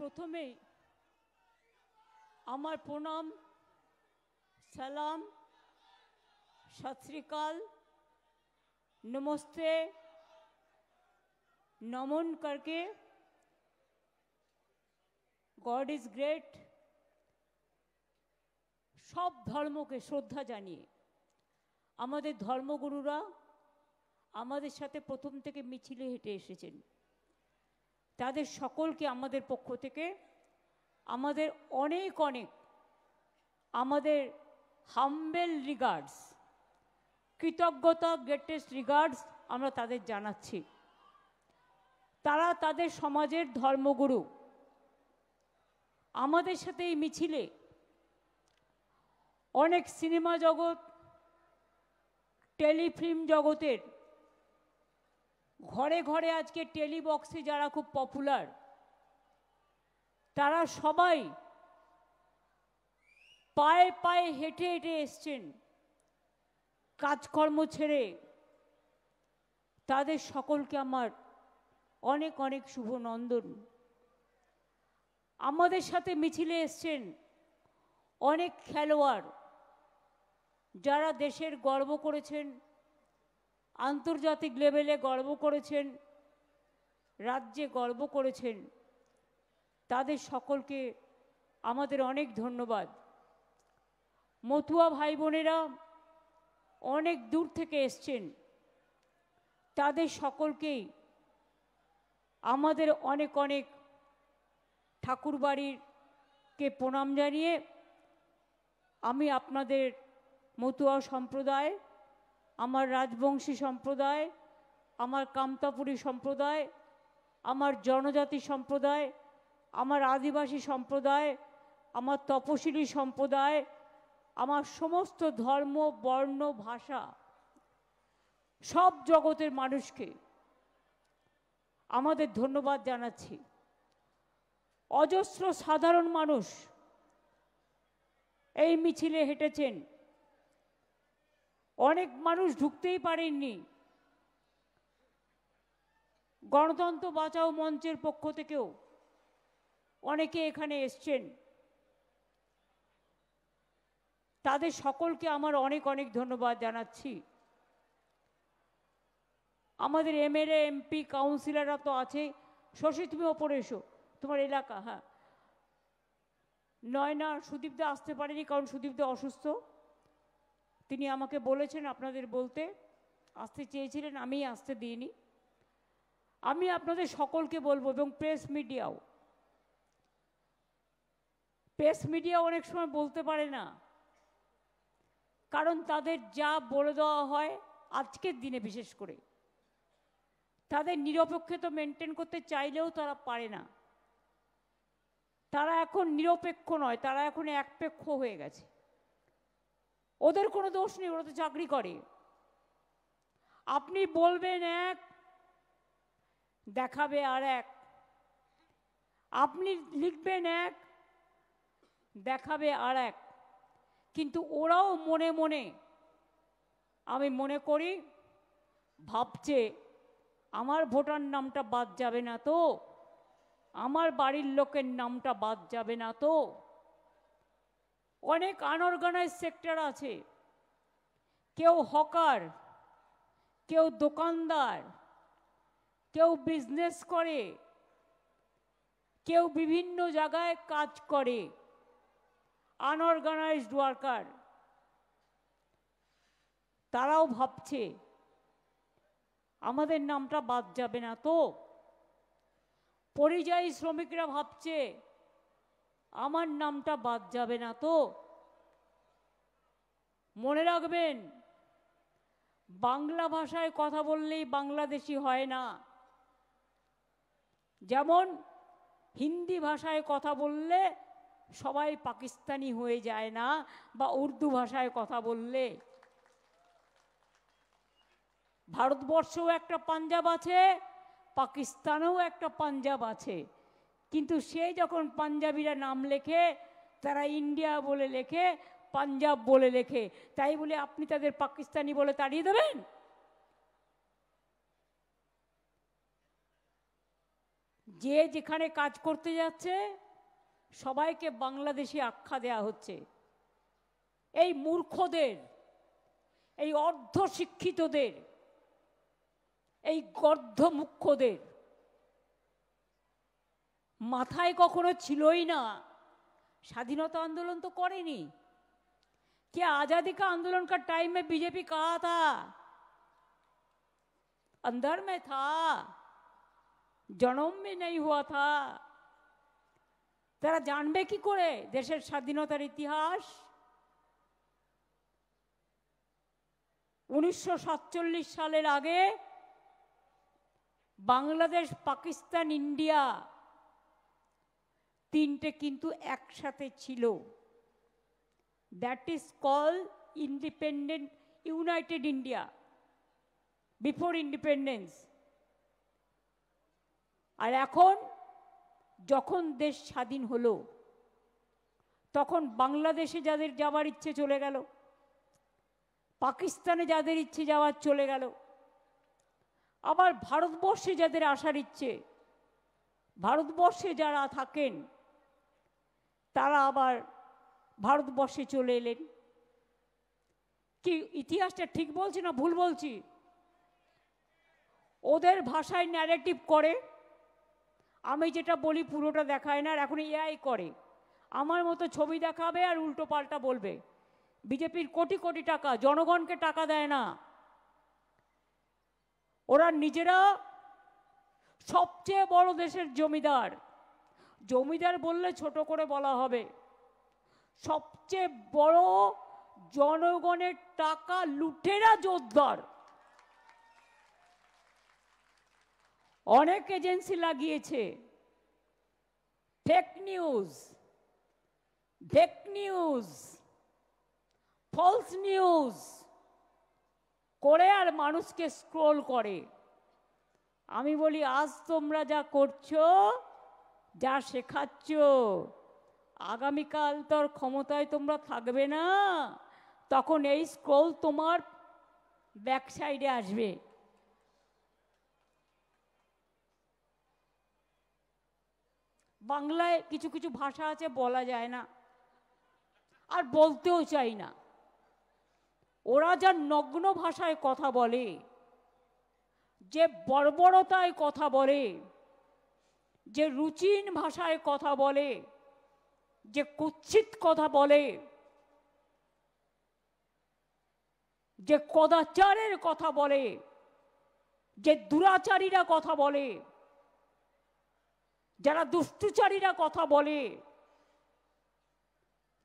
প্রথমেই আমার প্রণাম, সালাম, সত শ্রী আকাল, নমস্তে, নমন করকে গড ইজ গ্রেট সব ধর্মকে শ্রদ্ধা জানিয়ে আমাদের ধর্মগুরুরা আমাদের সাথে প্রথম থেকে মিছিলে হেঁটে এসেছেন, তাদের সকলকে আমাদের পক্ষ থেকে আমাদের অনেক অনেক আমাদের হাম্বেল রিগার্ডস, কৃতজ্ঞতা, গ্রেটেস্ট রিগার্ডস আমরা তাদের জানাচ্ছি। তারা তাদের সমাজের ধর্মগুরু। আমাদের সাথে এই মিছিলে অনেক সিনেমা জগৎ, টেলিফিল্ম জগতের, ঘরে ঘরে আজকে টেলিবক্সে যারা খুব পপুলার, তারা সবাই পায়ে পায়ে হেঁটে হেঁটে এসছেন কাজকর্ম ছেড়ে। তাদের সকলকে আমার অনেক অনেক শুভ নন্দন। আমাদের সাথে মিছিলে এসছেন অনেক খেলোয়াড়, যারা দেশের গর্ব করেছেন, আন্তর্জাতিক লেভেলে গর্ব করেছেন, রাজ্যে গর্ব করেছেন। তাদের সকলকে আমাদের অনেক ধন্যবাদ। মতুয়া ভাই বোনেরা অনেক দূর থেকে এসছেন, তাদের সকলকেই আমাদের অনেক অনেক ঠাকুরবাড়িরকে প্রণাম জানিয়ে আমি আপনাদের মতুয়া সম্প্রদায়, আমার রাজবংশী সম্প্রদায়, আমার কামতাপুরী সম্প্রদায়, আমার জনজাতি সম্প্রদায়, আমার আদিবাসী সম্প্রদায়, আমার তপশিলি সম্প্রদায়, আমার সমস্ত ধর্ম, বর্ণ, ভাষা, সব জগতের মানুষকে আমাদের ধন্যবাদ জানাচ্ছি। অজস্র সাধারণ মানুষ এই মিছিলে হেঁটেছেন, অনেক মানুষ ঢুকতেই পারেননি। গণতন্ত্র বাঁচাও মঞ্চের পক্ষ থেকেও অনেকে এখানে এসছেন, তাদের সকলকে আমার অনেক অনেক ধন্যবাদ জানাচ্ছি। আমাদের এমএলএ, এমপি, কাউন্সিলররা তো আছে। শশী, তুমি ওপরে এসো, তোমার এলাকা। হ্যাঁ, নয়না, সুদীপদা আসতে পারেনি কারণ সুদীপদা অসুস্থ। তিনি আমাকে বলেছেন আপনাদের বলতে, আসতে চেয়েছিলেন, আমি আসতে দিইনি। আমি আপনাদের সকলকে বলবো, এবং প্রেস মিডিয়া অনেক সময় বলতে পারে না, কারণ তাদের যা বলে দেওয়া হয় আজকের দিনে বিশেষ করে, তাদের নিরপেক্ষতা মেনটেন করতে চাইলেও তারা পারে না। তারা এখন নিরপেক্ষ নয়, তারা এখন একপেক্ষ হয়ে গেছে। ওদের কোনো দোষ নেই, ওরা তো চাকরি করে। আপনি বলবেন এক, দেখাবে আর এক। আপনি লিখবেন এক, দেখাবে আর এক। কিন্তু ওরাও মনে মনে, আমি মনে করি, ভাবছে আমার ভোটার নামটা বাদ যাবে না তো, আমার বাড়ির লোকের নামটা বাদ যাবে না তো। অনেক আনঅর্গানাইজ সেক্টর আছে, কেউ হকার, কেউ দোকানদার, কেউ বিজনেস করে, কেউ বিভিন্ন জায়গায় কাজ করে, আনঅর্গানাইজড ওয়ার্কার। তারাও ভাবছে আমাদের নামটা বাদ যাবে না তো। পরিযায়ী শ্রমিকরা ভাবছে আমার নামটা বাদ যাবে না তো। মনে রাখবেন, বাংলা ভাষায় কথা বললেই বাংলাদেশি হয় না। যেমন হিন্দি ভাষায় কথা বললে সবাই পাকিস্তানি হয়ে যায় না, বা উর্দু ভাষায় কথা বললে। ভারতবর্ষেও একটা পাঞ্জাব আছে, পাকিস্তানেও একটা পাঞ্জাব আছে, কিন্তু সে যখন পাঞ্জাবিরা নাম লেখে, তারা ইন্ডিয়া বলে লেখে, পাঞ্জাব বলে লেখে। তাই বলে আপনি তাদের পাকিস্তানি বলে তাড়িয়ে দেবেন? যে যেখানে কাজ করতে যাচ্ছে সবাইকে বাংলাদেশি আখ্যা দেয়া হচ্ছে। এই মূর্খদের, এই অর্ধশিক্ষিতদের, এই গর্ধমুখ্যদের মাথায় কখনো ছিলই না স্বাধীনতা आंदोलन तो करेनी। क्या आजादी का आंदोलन का टाइम में बीजेपी कहा था? अंदर में था, जन्म में नहीं हुआ था। তারা জানবে কি করে দেশের স্বাধীনতার ইতিহাস? 1947 সালের আগে বাংলাদেশ, পাকিস্তান, ইন্ডিয়া তিনটে কিন্তু একসাথে ছিল। That is call independent united India before independence. আর এখন যখন দেশ স্বাধীন হলো তখন বাংলাদেশে যাদের যাওয়ার ইচ্ছে চলে গেল, পাকিস্তানে যাদের ইচ্ছে যাওয়ার চলে গেল, আবার ভারতবর্ষে যাদের আসার ইচ্ছে, ভারতবর্ষে যারা থাকেন তারা আবার ভারতবর্ষে চলে এলেন। কি ইতিহাসটা ঠিক বলছি না ভুল বলছি? ওদের ভাষায় ন্যারেটিভ করে, আমি যেটা বলি পুরোটা দেখায় না। আর এখন এআই করে, আমার মতো ছবি দেখাবে আর উল্টো পাল্টা বলবে। বিজেপির কোটি কোটি টাকা, জনগণকে টাকা দেয় না। ওরা নিজেরা সবচেয়ে বড় দেশের জমিদার। জমিদার বললে ছোট করে বলা হবে। সবচেয়ে বড় জনগণের টাকা লুটেরা জোরদার। অনেক এজেন্সি লাগিয়েছে, fake news, fake news, false news করে আর মানুষকে স্ক্রোল করে। আমি বলি আজ তোমরা যা করছো, যা শেখাচ্ছ, আগামীকাল তোর ক্ষমতায় তোমরা থাকবে না, তখন এই স্ক্রোল তোমার ব্যাক সাইডে আসবে। বাংলায় কিছু কিছু ভাষা আছে বলা যায় না, আর বলতেও চাই না। ওরা যা নগ্ন ভাষায় কথা বলে, যে বর্বরতায় কথা বলে, যে রুচিহীন ভাষায় কথা বলে, যে কুৎসিত কথা বলে, যে কদাচারের কথা বলে, যে দুরাচারীরা কথা বলে, যারা দুষ্টুচারীরা কথা বলে,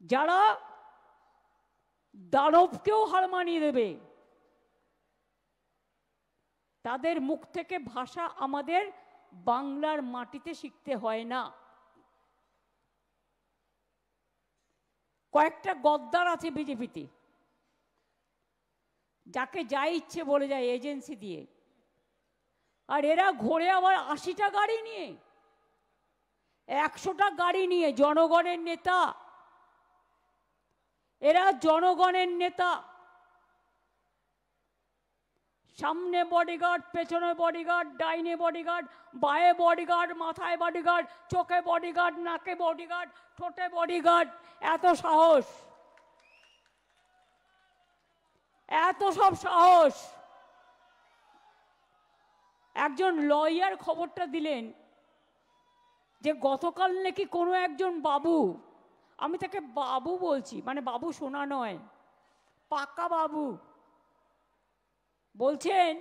যারা দানবকেও হার মানিয়ে দেবে, তাদের মুখ থেকে ভাষা আমাদের বাংলার মাটিতে শিখতে হয় না। কয়েকটা গদ্দার আছে বিজেপিতে, যাকে যা ইচ্ছে বলে যায় এজেন্সি দিয়ে। আর এরা ঘোরে আবার 80টা গাড়ি নিয়ে, 100টা গাড়ি নিয়ে। জনগণের নেতা এরা, জনগণের নেতা। সামনে বডিগার্ড, পেছনে বডিগার্ড, ডাইনে বডিগার্ড, বায়ে বডিগার্ড, মাথায় বডিগার্ড, চোখে বডিগার্ড, নাকে বডিগার্ড, ঠোঁটে বডিগার্ড। এত সাহস, এত সব সাহস। একজন লয়ার খবরটা দিলেন যে গতকাল নাকি কোনো একজন বাবু, আমি তাকে বাবু বলছি, মানে বাবু শোনা নয়, পাকা বাবু, বলছেন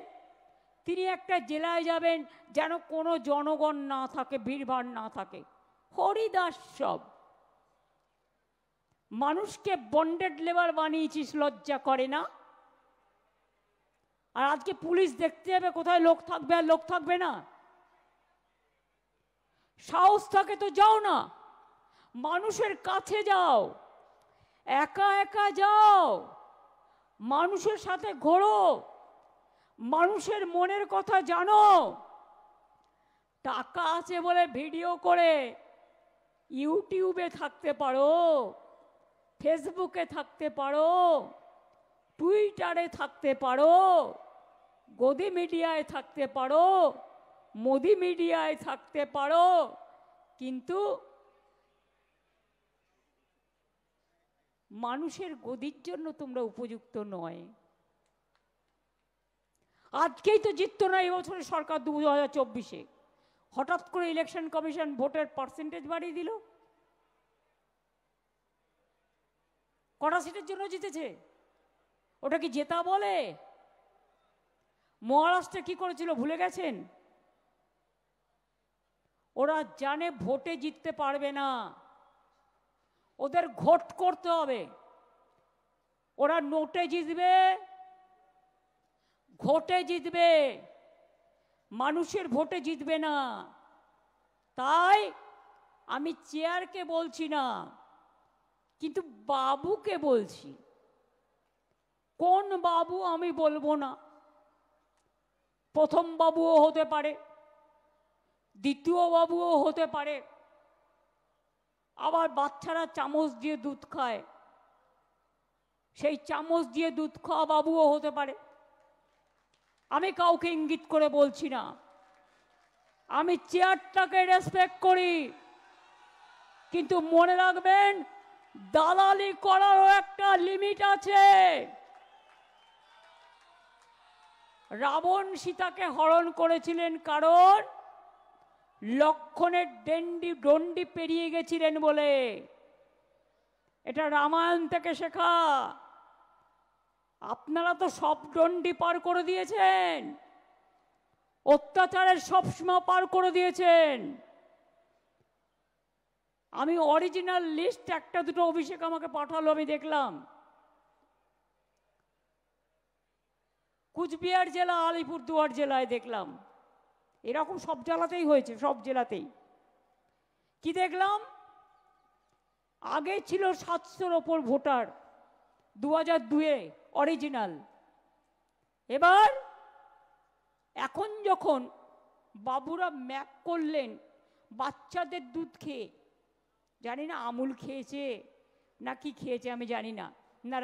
তিনি একটা জেলায় যাবেন যেন কোনো জনগণ না থাকে, ভিড়ভাড় না থাকে, হরিদাস সব। মানুষকে বন্ডেড লেবার বানিয়েছিস, লজ্জা করে না? আর আজকে পুলিশ দেখতে যাবে কোথায় লোক থাকবে আর লোক থাকবে না। সাহস থাকে তো যাও না, মানুষের কাছে যাও, একা একা যাও, মানুষের সাথে ঘোরো, মানুষের মনের কথা জানো। টাকা আছে বলে ভিডিও করে ইউটিউবে থাকতে পারো, ফেসবুকে থাকতে পারো, টুইটারে থাকতে পারো, গদি মিডিয়ায় থাকতে পারো, মোদি মিডিয়ায় থাকতে পারো, কিন্তু মানুষের গদির জন্য তোমরা উপযুক্ত নয়। আজকেই তো জিতত না এবছরের সরকার 2024-এ, হঠাৎ করে ইলেকশন কমিশন ভোটের পার্সেন্টেজ বাড়িয়ে দিল। কটা সিটের জন্য জিতেছে? ওটা কি জেতা বলে? মহারাষ্ট্রে কি করেছিল ভুলে গেছেন? ওরা জানে ভোটে জিততে পারবে না, ওদের ঘোট করতে হবে। ওরা নোটে জিতবে, ঘোটে জিতবে, মানুষের ভোটে জিতবে না। তাই আমি চেয়ারকে বলছি না, কিন্তু বাবুকে বলছি। কোন বাবু আমি বলবো না, প্রথম বাবুও হতে পারে, দ্বিতীয় বাবুও হতে পারে, আবার বাচ্চারা চামচ দিয়ে দুধ খায়, সেই চামচ দিয়ে দুধ খাওয়া বাবুও হতে পারে। আমি কাউকে ইঙ্গিত করে বলছি না, আমি চেয়ারটাকে রেসপেক্ট করি, কিন্তু মনে রাখবেন দালালি করারও একটা লিমিট আছে। রাবণ সীতাকে হরণ করেছিলেন কারণ লক্ষণের দণ্ডি পেরিয়ে গেছিলেন বলে। এটা রামায়ণ থেকে শেখা। আপনারা তো সব দণ্ডি পার করে দিয়েছেন, অত্যাচারের সব সীমা পার করে দিয়েছেন। আমি অরিজিনাল লিস্ট একটা দুটো অভিষেক আমাকে পাঠালো, আমি দেখলাম। কুচবিহার জেলা, আলিপুরদুয়ার জেলায় দেখলাম, এরকম সব জেলাতেই হয়েছে, সব জেলাতেই। কি দেখলাম? আগে ছিল 700-র ওপর ভোটার 2002-এ অরিজিনাল। এবার এখন যখন বাবুরা ম্যাপ করলেন বাচ্চাদের দুধ খেয়ে, জানি না আমুল খেয়েছে না কি খেয়েছে আমি জানি না, না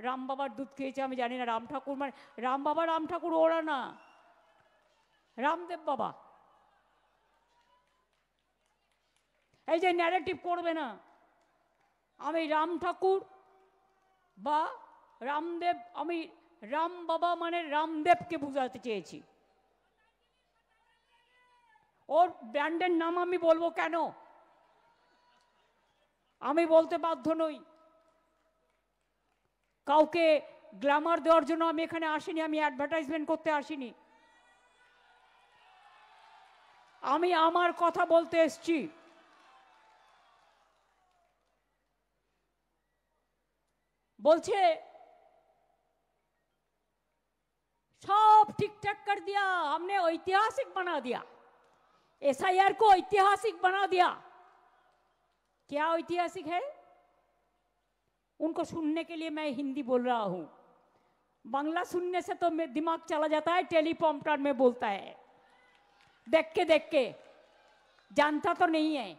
রাম বাবার দুধ খেয়েছে আমি জানি না। রাম ঠাকুর মানে রাম ঠাকুর ওরা না, রামদেব বাবা। এই যে ন্যারেটিভ করবে না, আমি রাম ঠাকুর বা রামদেব, আমি রাম বাবা মানে রামদেবকে বুঝাতে চেয়েছি। ওর ব্র্যান্ডের নাম আমি বলবো কেন? আমি বলতে বাধ্য নই। কাউকে গ্ল্যামার দেওয়ার জন্য আমি এখানে আসিনি, আমি অ্যাডভার্টাইজমেন্ট করতে আসিনি। আমি আমার কথা বলতে এসছি। बोलছে सब ठीक ठाक कर दिया, हमने ऐतिहासिक बना दिया, एसआईआर को ऐतिहासिक बना दिया। क्या ऐतिहासिक है? उनको सुनने के लिए मैं हिंदी बोल रहा हूं, बांग्ला सुनने से तो मेरा दिमाग चला जाता है, टेलीप्रॉम्प्टर में बोलता है, देख के जानता तो नहीं है।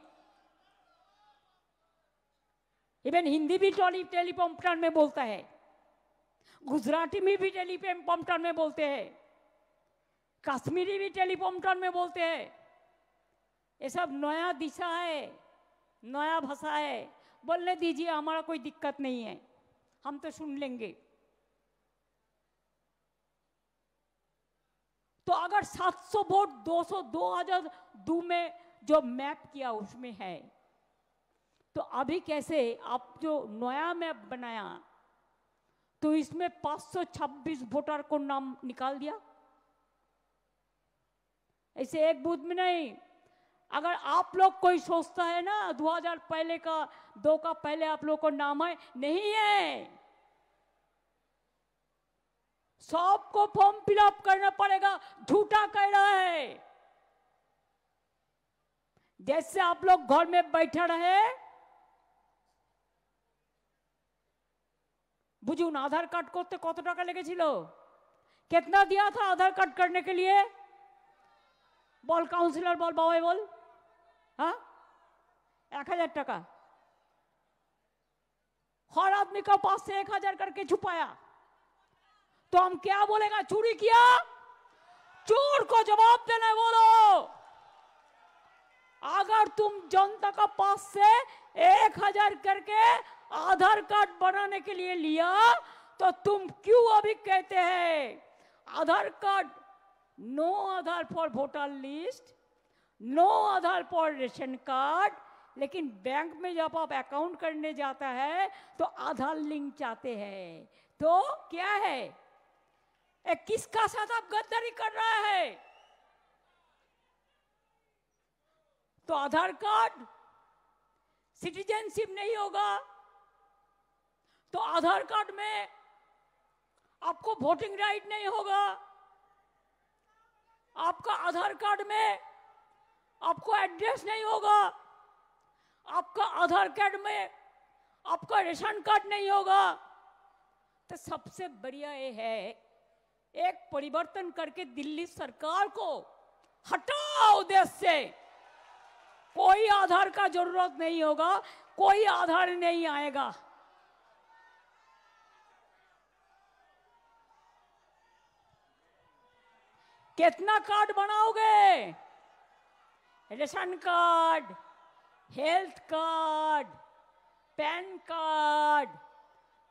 इवन हिंदी भी टेलीप्रॉम्प्टर में बोलता है, गुजराती में भी टेलीप्रॉम्प्टर में बोलते हैं, कश्मीरी भी टेलीप्रॉम्प्टर में बोलते हैं। ये सब नया दिशा है, नया भाषा है। बोलने दीजिए, हमारा कोई दिक्कत नहीं है, हम तो सुन लेंगे। तो अगर 700 वोट 2002 में जो मैप किया उसमें है, तो अभी कैसे आप जो नया मैप बनाया तो इसमें 526 वोटर को नाम निकाल दिया? ऐसे एक बूथ में नहीं। अगर आप लोग कोई सोचता है ना 2000 पहले का 2 का पहले आप लोग को नाम है, नहीं है। सबको फॉर्म फिलअप करना पड़ेगा, झूठा कह रहा है। जैसे आप लोग घर में बैठे रहे, बुझुन आधार कार्ड करते कत टाका लेगेछिलो, कितना दिया था आधार कार्ड करने के लिए? बोल काउंसिलर, बोल बाबा, बोल। हाँ, 1000 टाका हर आदमी का पास से 1000 करके छुपाया। तो हम क्या बोलेगा? चोरी किया चोर को जवाब देने बोलो। अगर तुम जनता का पास से 1000 करके आधार कार्ड बनाने के लिए लिया तो तुम क्यों अभी कहते हैं Aadhaar card, no Aadhaar for voter list, no Aadhaar for ration card, लेकिन बैंक में जब आप अकाउंट करने जाता है तो आधार लिंक चाहते हैं। तो क्या है, किसका साथ आप गद्दारी कर रहा है? तो आधार कार्ड सिटीजनशिप नहीं होगा, तो आधार कार्ड में आपको वोटिंग राइट नहीं होगा, आपका आधार कार्ड में आपको एड्रेस नहीं होगा, आपका आधार कार्ड में आपका रेशन कार्ड नहीं होगा। तो सबसे बढ़िया ये है, एक परिवर्तन करके दिल्ली सरकार को हटाओ देश से। कोई आधार का जरूरत नहीं होगा, कोई आधार नहीं आएगा। कितना कार्ड बनाओगे? Ration card, health card, PAN card,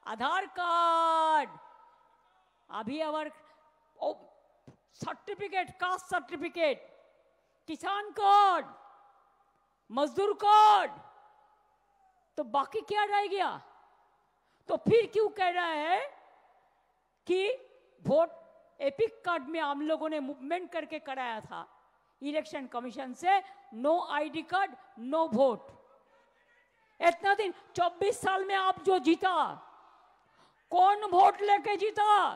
Aadhaar card, अभी और सर्टिफिकेट, कास्ट सर्टिफिकेट, किसान कार्ड, मजदूर कार्ड, तो बाकी क्या रह गया? तो फिर क्यों कह रहा है कि वोट एपिक कार्ड में हम लोगों ने मूवमेंट करके कराया था इलेक्शन कमीशन से, no ID card no vote. इतना दिन 24 साल में आप जो जीता, कौन वोट लेके जीता?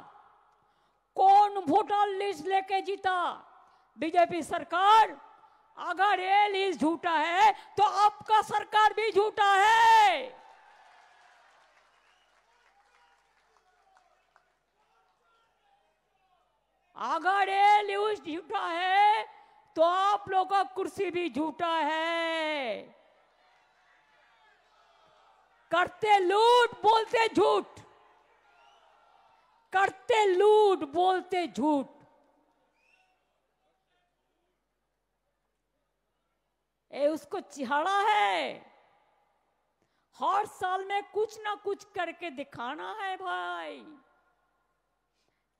कौन वोटर लिस्ट लेके जीता? बीजेपी सरकार। अगर ये लिस्ट झूठा है तो आपका सरकार भी झूठा है। अगर ये लिस्ट झूठा है तो आप लोग का कुर्सी भी झूठा है। करते लूट बोलते झूठ, करते लूट बोलते झूठ। ये उसको चिढ़ा है, हर साल में कुछ ना कुछ करके दिखाना है भाई।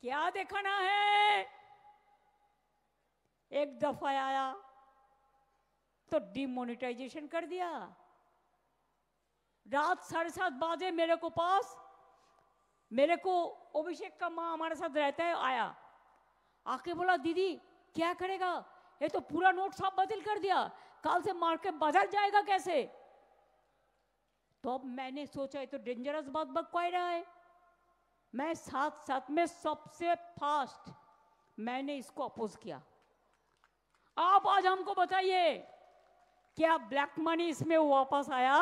क्या दिखाना है? एक दफा आया तो डिमोनेटाइजेशन कर दिया। रात 7:30 बजे मेरे को पास, मेरे को अभिषेक का माँ हमारे साथ रहता है, आया, आके बोला दीदी क्या करेगा, ये तो पूरा नोट सब बदल कर दिया, कल से मार्केट बाजार जाएगा कैसे? तो अब मैंने सोचा ये तो डेंजरस बात बक कोई रहा है। मैं साथ साथ में सबसे फास्ट मैंने इसको अपोज किया। आप आज हमको बताइए, क्या ब्लैक मनी इसमें वापस आया?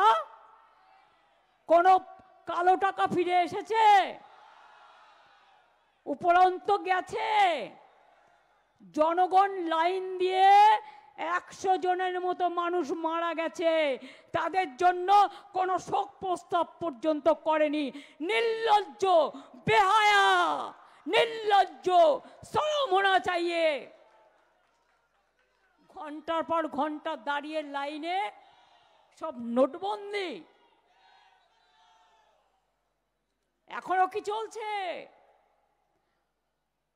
कोनो কালো টাকা ফিরে এসেছে? উপরন্ত গেছে? জনগণ লাইন দিয়ে 100 জনের মতো মানুষ মারা গেছে, তাদের জন্য কোনো শোক প্রস্তাব পর্যন্ত করেনি। নির্লজ্জ, বেহায়া, নির্লজ্জ, শরম होना चाहिए। ঘন্টার পর ঘন্টা দাঁড়িয়ে লাইনে সব নোটবন্দি এখনো কি চলছে?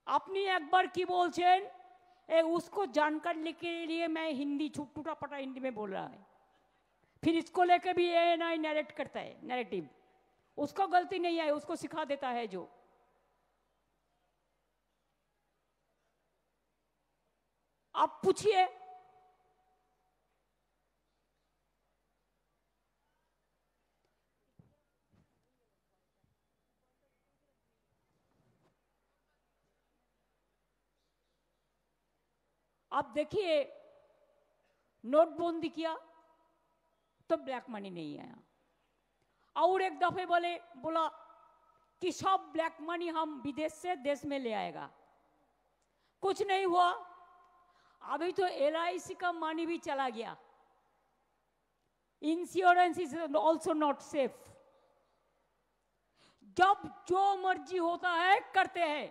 আপনি একবার কি বলছেন, उसको जानकारी के लिए मैं हिंदी छुट्टूटा पटा हिंदी में बोल रहा है, फिर इसको लेके भी ANI नैरेट करता है, नैरेटिव। उसको गलती नहीं है, उसको सिखा देता है जो। आप पूछिए, आप देखिए, नोटबंदी किया तो ब्लैक मनी नहीं आया। और एक दफे बोला कि सब ब्लैक मनी हम विदेश से देश में ले आएगा। कुछ नहीं हुआ। अभी तो LIC का मनी भी चला गया। Insurance is also not safe. जब जो मर्जी होता है करते हैं।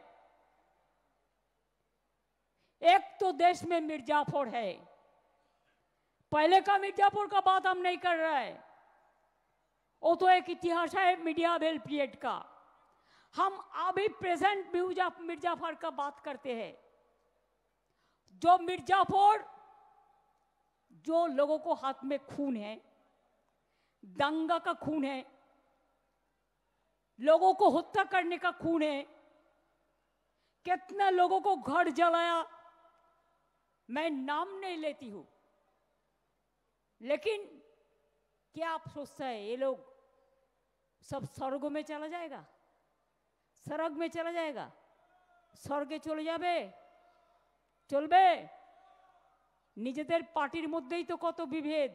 एक तो देश में मिर्जापुर है, पहले का मिर्जापुर का बात हम नहीं कर रहे हैं, वो तो एक इतिहास है मीडियावेल पीरियड का। हम अभी प्रेजेंट मिर्जापुर का बात करते हैं। जो मिर्जापुर, जो लोगों को हाथ में खून है, दंगा का खून है, लोगों को हत्या करने का खून है, कितने लोगों को घर जलाया, मैं नाम नहीं लेती हूं, लेकिन क्या आप सोचते हैं ये लोग सब स्वर्ग में चला जाएगा? स्वर्ग में चला जाएगा? स्वर्गे चले যাবে? চলবে? নিজেদের পার্টির মধ্যেই তো কত বিভেদ,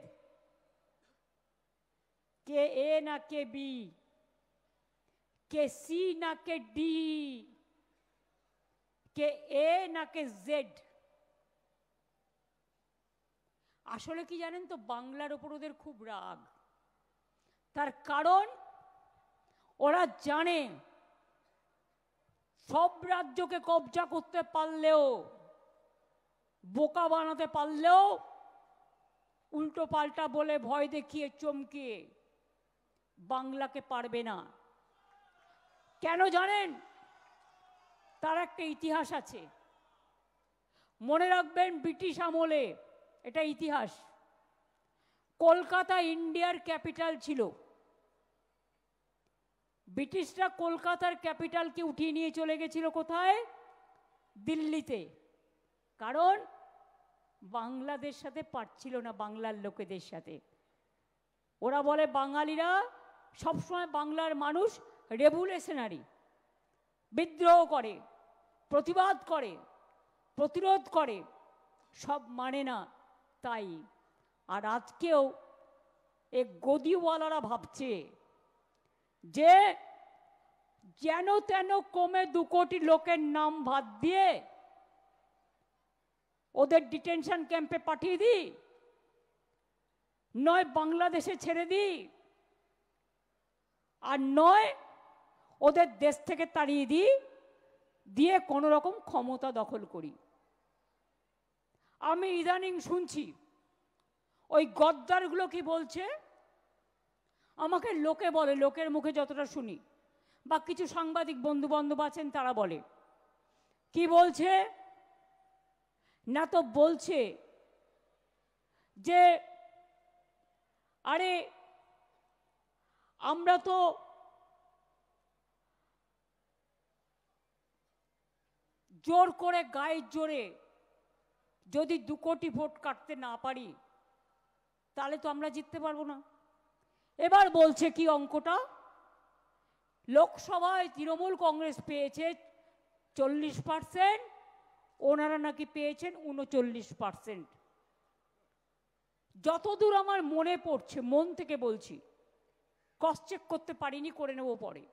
কে এ না কে বি, কে সি না কে ডি, কে এ না কে জেড। আসলে কি জানেন তো, বাংলার উপর ওদের খুব রাগ। তার কারণ ওরা জানে সব রাজ্যকে কবজা করতে পারলেও, বোকা বানাতে পারলেও, উল্টো পাল্টা বলে ভয় দেখিয়ে চমকিয়ে বাংলাকে পারবে না। কেন জানেন? তার একটা ইতিহাস আছে, মনে রাখবেন। ব্রিটিশ আমলে, এটা ইতিহাস, কলকাতা ইন্ডিয়ার ক্যাপিটাল ছিল। ব্রিটিশরা কলকাতার ক্যাপিটালকে উঠিয়ে নিয়ে চলে গেছিল কোথায়? দিল্লিতে। কারণ বাংলাদেশ সাথে পারছিল না, বাংলার লোকেদের সাথে। ওরা বলে বাঙালিরা সবসময় বাংলার মানুষ রেভুলেশনারি, বিদ্রোহ করে, প্রতিবাদ করে, প্রতিরোধ করে, সব মানে না। তাই আর আজকেও এই গদিওয়ালারা ভাবছে যে যেন তেন কমে 2 কোটি লোকের নাম বাদ দিয়ে ওদের ডিটেনশন ক্যাম্পে পাঠিয়ে দিই, নয় বাংলাদেশে ছেড়ে দিই, আর নয় ওদের দেশ থেকে তাড়িয়ে দিই, দিয়ে কোনো রকম ক্ষমতা দখল করি। আমি ইদানিং শুনছি ওই গদ্দারগুলো কি বলছে, আমাকে লোকে বলে, লোকের মুখে যতটা শুনি, বা কিছু সাংবাদিক বন্ধু বান্ধব আছেন তারা বলে, কি বলছে না, তো বলছে যে আরে আমরা তো জোর করে, গায়ের জোরে যদি 2 কোটি ভোট কাটতে না পারি, তাহলে তো আমরা জিততে পারবো না। এবার বলছে কি অঙ্কটা, লোকসভায় তৃণমূল কংগ্রেস পেয়েছে 40%, ওনারা নাকি পেয়েছেন 39%। যতদূর আমার মনে পড়ছে, মন থেকে বলছি, ক্রস চেক করতে পারিনি, করে নেব পরে।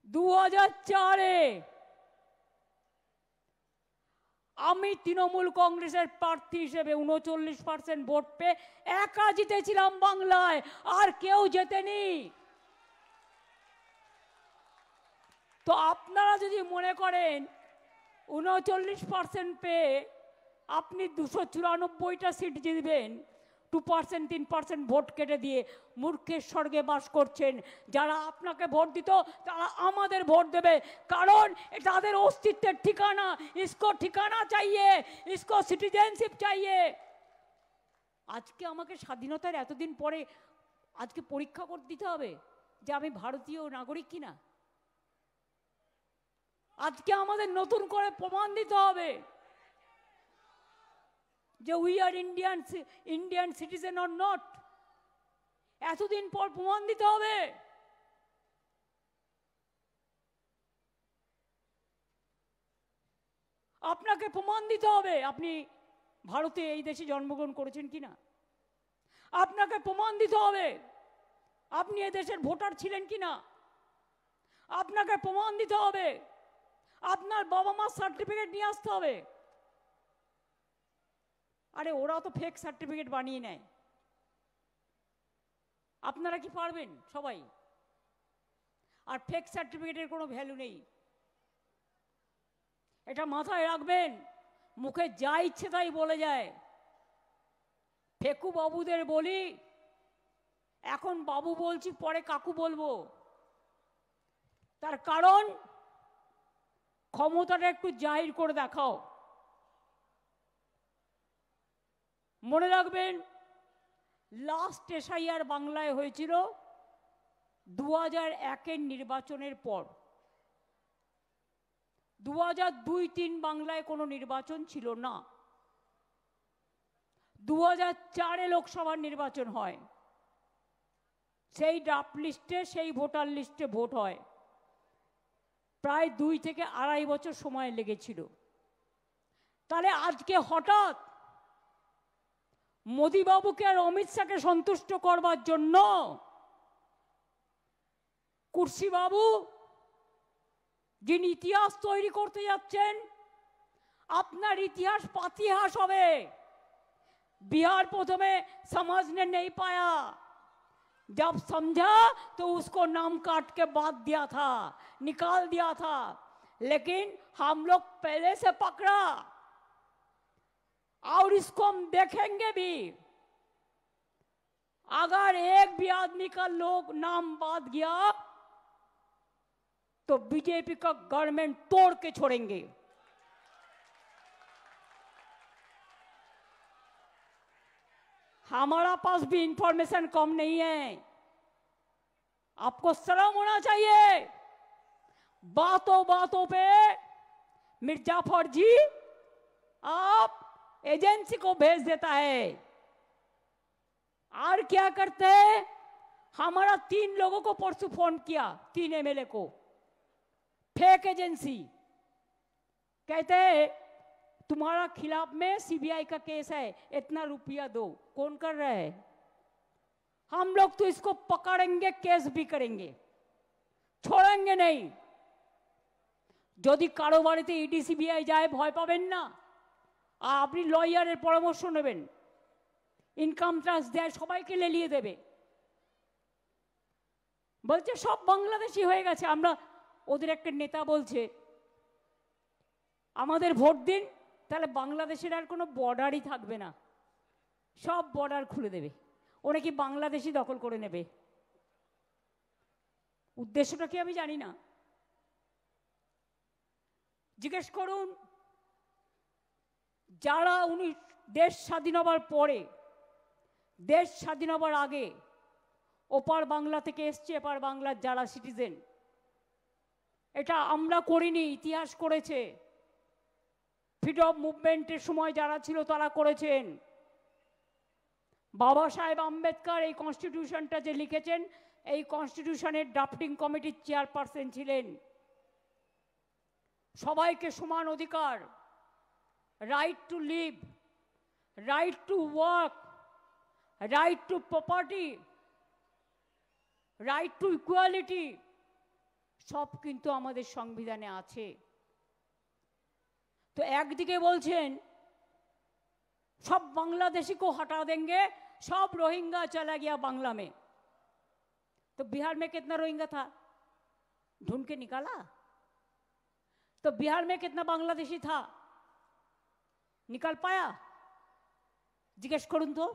2004-এ আমি তৃণমূল কংগ্রেসের প্রার্থী হিসেবে 39% ভোট পেয়ে একা জিতেছিলাম বাংলায়, আর কেউ জেতেনি। তো আপনারা যদি মনে করেন 39% পেয়ে আপনি 294টা সিট জিতবেন, 2% 3% ভোট কেটে দিয়ে, মূর্খের স্বর্গে বাস করছেন। যারা আপনাকে ভোট দিত তারা আমাদের ভোট দেবে, কারণ তাদের অস্তিত্বের ঠিকানা, ইসকো ঠিকানা চাইয়ে, ইসকো সিটিজেনশিপ চাইয়ে। আজকে আমাকে স্বাধীনতার এতদিন পরে আজকে পরীক্ষা করে দিতে হবে যে আমি ভারতীয় নাগরিক কিনা। আজকে আমাদের নতুন করে প্রমাণ দিতে হবে যে we are Indian citizen or not. এতদিন পর প্রমাণ দিতে হবে। আপনাকে প্রমাণ দিতে হবে আপনি ভারতে, এই দেশে জন্মগ্রহণ করেছেন কিনা। আপনাকে প্রমাণ দিতে হবে আপনি এই দেশের ভোটার ছিলেন কিনা। আপনাকে প্রমাণ দিতে হবে আপনার বাবা মার সার্টিফিকেট নিয়ে আসতে হবে। আরে ওরা তো ফেক সার্টিফিকেট বানিয়ে নেয়, আপনারা কি পারবেন সবাই? আর ফেক সার্টিফিকেটের কোনো ভ্যালু নেই। এটা মাথায় রাখবেন, মুখে যা ইচ্ছে তাই বলে যায়। ফেকু বাবুদের বলি, এখন বাবু বলছি, পরে কাকু বলবো। তার কারণ ক্ষমতাটা একটু জাহির করে দেখাও। মনে রাখবেন, লাস্ট এসআইআর বাংলায় হয়েছিল 2001-এর নির্বাচনের পর। 2002-03 বাংলায় কোনো নির্বাচন ছিল না। 2004-এ লোকসভার নির্বাচন হয়, সেই ড্রাফট লিস্টে, সেই ভোটার লিস্টে ভোট হয়। প্রায় 2 থেকে 2.5 বছর সময় লেগেছিল। তাহলে আজকে হঠাৎ মোদিবাবুকে আর অমিত শাহকে সন্তুষ্ট করবার জন্য কুর্সি বাবু, যিনি ইতিহাস তৈরি করতে যাচ্ছেন, আপনার ইতিহাস পাতিহাস হবে। बिहार प्रथमे समझने नहीं पाया, जब समझा तो उसको नाम काट के बात दिया था, निकाल दिया था। लेकिन हम लोग पहले से पकड़ा और इसको हम देखेंगे भी। अगर एक भी आदमी का लोग नाम बात गया तो बीजेपी का गवर्नमेंट तोड़ के छोड़ेंगे। हमारा पास भी इंफॉर्मेशन कम नहीं है, आपको शर्म होना चाहिए। बातों बातों पे मिर्जाफर जी आप एजेंसी को भेज देता है। और क्या करते हैं, हमारा 3 लोगों को परसों फोन किया, 3 एमएलए को, फेक एजेंसी। कहते हैं तुम्हारा खिलाफ में सीबीआई का केस है, इतना रुपया दो। कौन कर रहा है? हम लोग तो इसको पकड़ेंगे, केस भी करेंगे, छोड़ेंगे नहीं। যদি কারো বাড়িতে ইডি সিবিআই যায় ভয় পাবেন না, আপনি লয়ারের পরামর্শ নেবেন। ইনকাম ট্যাক্স দেয়, সবাইকে লেলিয়ে দেবে। বলছে সব বাংলাদেশি হয়ে গেছে। আমরা, ওদের একটা নেতা বলছে আমাদের ভোট দিন, তাহলে বাংলাদেশের আর কোনো বর্ডারই থাকবে না, সব বর্ডার খুলে দেবে। ওরা কি বাংলাদেশি দখল করে নেবে। উদ্দেশ্যটা কি আমি জানি না, জিজ্ঞেস করুন। যারা দেশ স্বাধীন হবার পরে, দেশ স্বাধীন হবার আগে ওপার বাংলা থেকে এসছে, এপার বাংলার যারা সিটিজেন, এটা আমরা করিনি, ইতিহাস করেছে। ফ্রিডম মুভমেন্টের সময় যারা ছিল তারা করেছেন। বাবা সাহেব আম্বেদকর এই কনস্টিটিউশনটা যে লিখেছেন, এই কনস্টিটিউশনের ড্রাফটিং কমিটির চেয়ারপারসন ছিলেন। সবাইকে সমান অধিকার, right to live, right to work, right to property, right to equality, সব কিন্তু আমাদের সংবিধানে আছে। तो একদিকে বলছেন सब बांग्लादेशी को हटा देंगे, सब रोहिंग्या चला गया बांग्ला में। तो बिहार में कितना रोहिंग्या था, ढूंढ के निकाला? तो बिहार में कितना बांग्लादेशी था, निकाल पाया? जिज्ञेस करूं तो।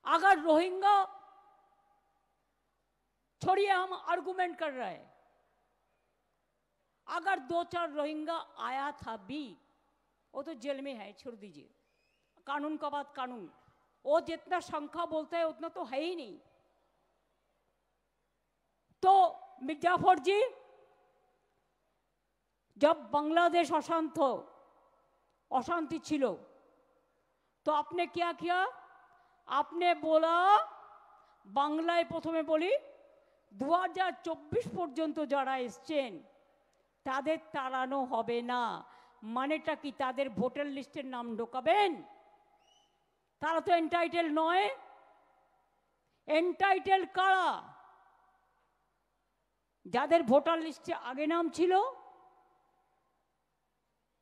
अगर रोहिंग्या छोड़िए, हम आर्गुमेंट कर रहे हैं, अगर 2-4 रोहिंग्या आया था भी, वो तो जेल में है, छोड़ दीजिए। कानून का बात कानून, वो जितना संख्या बोलता है उतना तो है ही नहीं। तो मिर्जाफर जी, जब बांग्लादेश अशांति छिलो, तो आपने क्या किया? आपने बोला, बांग्लाয় প্রথমে বলি 2024 পর্যন্ত যারা এসেছেন তাদের তাড়ানো হবে না। মানেটা কি? তাদের ভোটার লিস্টের নাম ঢোকাবেন? তারা তো এন্টাইটেল নয়। এন্টাইটেল কারা? যাদের ভোটার লিস্টে আগে নাম ছিল,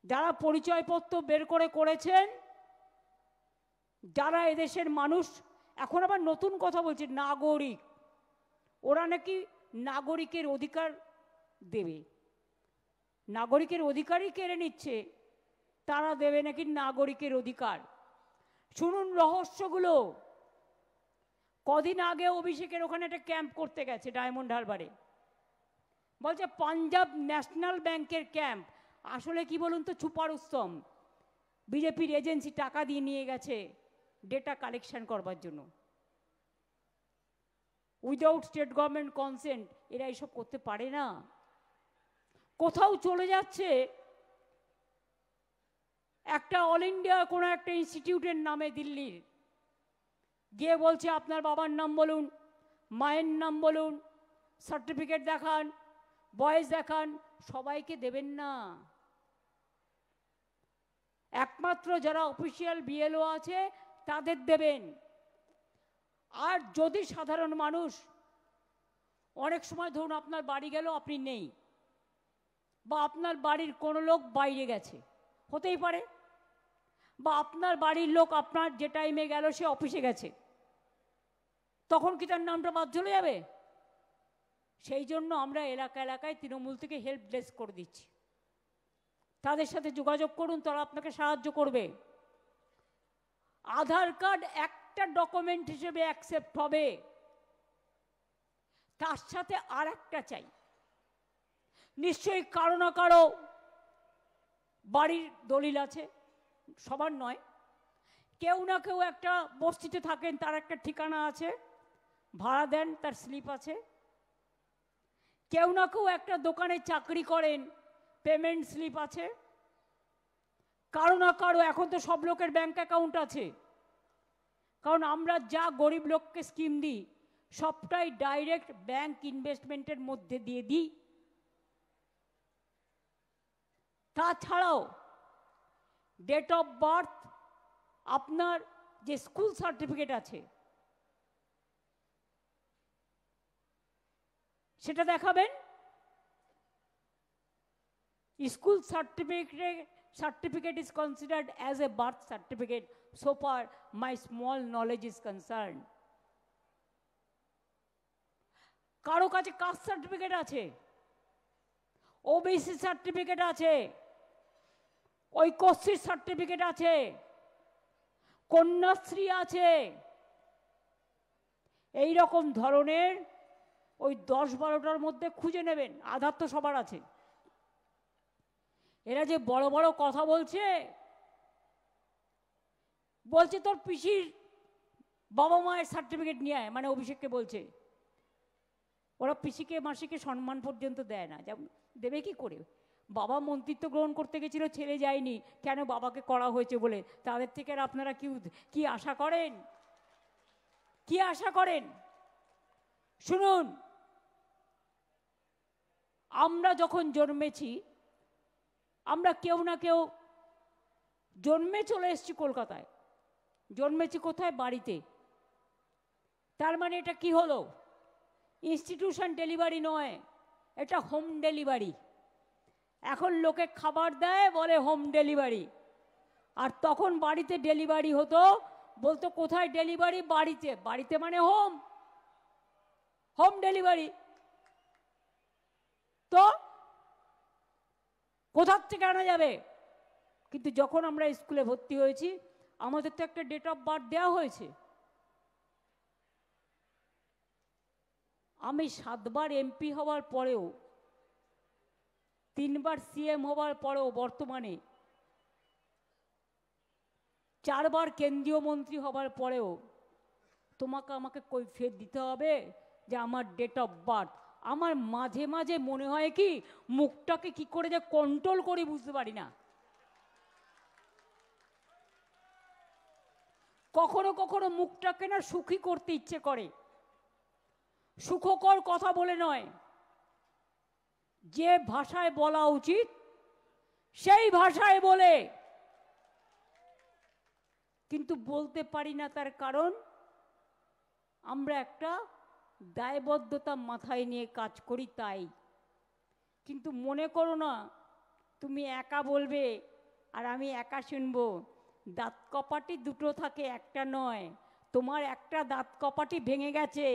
যারা পরিচয়পত্র বের করে করেছেন, যারা এদেশের মানুষ। এখন আবার নতুন কথা বলছে নাগরিক, ওরা নাকি নাগরিকের অধিকার দেবে। নাগরিকের অধিকারই কেড়ে নিচ্ছে, তারা দেবে নাকি নাগরিকের অধিকার। শুনুন রহস্যগুলো। কদিন আগে অভিষেকের ওখানে একটা ক্যাম্প করতে গেছে ডায়মন্ড হারবারে, বলছে পাঞ্জাব ন্যাশনাল ব্যাংকের ক্যাম্প। আসলে কি বলুন তো, ছুপারুস্তম। বিজেপির এজেন্সি টাকা দিয়ে নিয়ে গেছে ডেটা কালেকশন করবার জন্য। উইদাউট স্টেট গভর্নমেন্ট কনসেন্ট এরা এসব করতে পারে না। কোথাও চলে যাচ্ছে একটা অল ইন্ডিয়া কোনো একটা ইনস্টিটিউটের নামে দিল্লির, গিয়ে বলছে আপনার বাবার নাম বলুন, মায়ের নাম বলুন, সার্টিফিকেট দেখান, বয়স দেখান। সবাইকে দেবেন না, একমাত্র যারা অফিসিয়াল বিএলও আছে তাদের দেবেন। আর যদি সাধারণ মানুষ, অনেক সময় ধরুন আপনার বাড়ি গেল আপনি নেই, বা আপনার বাড়ির কোনো লোক বাইরে গেছে, হতেই পারে, বা আপনার বাড়ির লোক আপনার যে টাইমে গেল সে অফিসে গেছে, তখন কি তার নামটা বাদ চলে যাবে? সেই জন্য আমরা এলাকা এলাকায় তৃণমূল থেকে হেল্প ডেস্ক করে দিচ্ছি। তাদের সাথে যোগাযোগ করুন, তারা আপনাকে সাহায্য করবে। আধার কার্ড একটা ডকুমেন্ট হিসেবে অ্যাকসেপ্ট হবে, তার সাথে আর একটা চাই। নিশ্চয়ই কারো না কারো বাড়ির দলিল আছে, সবার নয়, কেউ না কেউ একটা বস্তিতে থাকেন, তার একটা ঠিকানা আছে, ভাড়া দেন, তার স্লিপ আছে। কেউ না কেউ একটা দোকানে চাকরি করেন, পেমেন্ট স্লিপ আছে। কারো না কারো, এখন তো সব লোকের ব্যাংক অ্যাকাউন্ট আছে, কারণ আমরা যা গরিব লোককে স্কিম দিই সবটাই ডাইরেক্ট ব্যাংক ইনভেস্টমেন্টের মধ্যে দিয়ে দিই। তাছাড়াও ডেট অফ বার্থ, আপনার যে স্কুল সার্টিফিকেট আছে সেটা দেখাবেন। School certificate is considered as a birth certificate so far my small knowledge is concerned. কারো কাছে কাস্ট সার্টিফিকেট আছে, ওবিসি সার্টিফিকেট আছে, ঐক্যশ্রী সার্টিফিকেট আছে, কন্যাশ্রী আছে। এই রকম ধরনের ওই 10-12টার মধ্যে খুঁজে নেবেন। আধার তো সবার আছে। এরা যে বড় বড় কথা বলছে, বলছে তোর পিসির বাবা মায়ের সার্টিফিকেট নিয়ে আয়, মানে অভিষেককে বলছে। ওরা পিসিকে মাসিকে সম্মান পর্যন্ত দেয় না, যা দেবে কি করে? বাবা মন্ত্রিত্ব গ্রহণ করতে গেছিল, ছেলে যায়নি, কেন? বাবাকে করা হয়েছে বলে। তাদের থেকে আর আপনারা কি আশা করেন? কি আশা করেন? শুনুন, আমরা যখন জন্মেছি, আমরা কেউ না কেউ জন্মে চলে এসেছি কলকাতায়। জন্মেছি কোথায়? বাড়িতে। তার মানে এটা কি হলো? ইনস্টিটিউশন ডেলিভারি নয়, এটা হোম ডেলিভারি। এখন লোকে খাবার দেয়, বলে হোম ডেলিভারি। আর তখন বাড়িতে ডেলিভারি হতো, বলতো কোথায় ডেলিভারি? বাড়িতে। বাড়িতে মানে হোম, হোম ডেলিভারি। তো কোথার থেকে আনা যাবে? কিন্তু যখন আমরা স্কুলে ভর্তি হয়েছি, আমাদের তো একটা ডেট অফ বার্থ দেওয়া হয়েছে। আমি 7বার এমপি হওয়ার পরেও, 3বার সিএম হওয়ার পরেও, বর্তমানে 4বার কেন্দ্রীয় মন্ত্রী হওয়ার পরেও তোমাকে আমাকে কৈফিয়ত দিতে হবে যে আমার ডেট অফ বার্থ। আমার মাঝে মাঝে মনে হয় কি, মুখটাকে কি করে যে কন্ট্রোল করি বুঝতে পারি না। কখনো কখনো মুখটাকে না সুখী করতে ইচ্ছে করে, সুখকর কথা বলে নয়, যে ভাষায় বলা উচিত সেই ভাষায় বলে, কিন্তু বলতে পারি না। তার কারণ আমরা একটা দায়বদ্ধতা মাথায় নিয়ে কাজ করি, তাই। কিন্তু মনে করো না তুমি একা বলবে আর আমি একা শুনবো। দাঁত কপাটি দুটো থাকে, একটা নয়। তোমার একটা দাঁত কপাটি ভেঙে গেছে,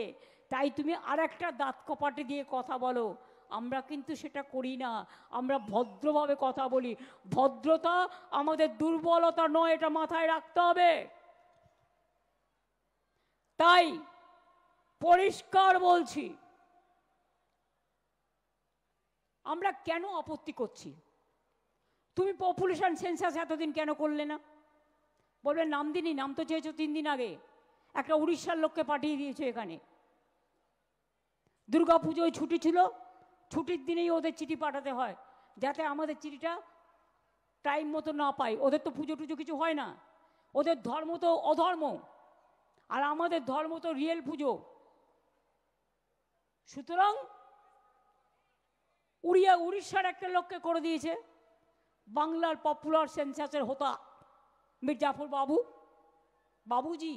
তাই তুমি আর একটা দাঁত কপাটি দিয়ে কথা বলো। আমরা কিন্তু সেটা করি না। আমরা ভদ্রভাবে কথা বলি। ভদ্রতা আমাদের দুর্বলতা নয়, এটা মাথায় রাখতে হবে। তাই পরিষ্কার বলছি, আমরা কেন আপত্তি করছি? তুমি পপুলেশন সেন্সাস এতদিন কেন করলে না? বলবে নাম দিনই, নাম তো চেয়েছো 3 দিন আগে, একটা উড়িষ্যার লোককে পাঠিয়ে দিয়েছো এখানে। দুর্গা পুজোয় ছুটি ছিল, ছুটির দিনেই ওদের চিঠি পাঠাতে হয় যাতে আমাদের চিঠিটা টাইম মতো না পাই। ওদের তো পুজো টুজো কিছু হয় না, ওদের ধর্ম তো অধর্ম, আর আমাদের ধর্ম তো রিয়েল পুজো। সুতরাং উড়িষ্যার একটা লোককে করে দিয়েছে বাংলার পপুলার সেন্সাসের হোতা মীর জাফর বাবুজি।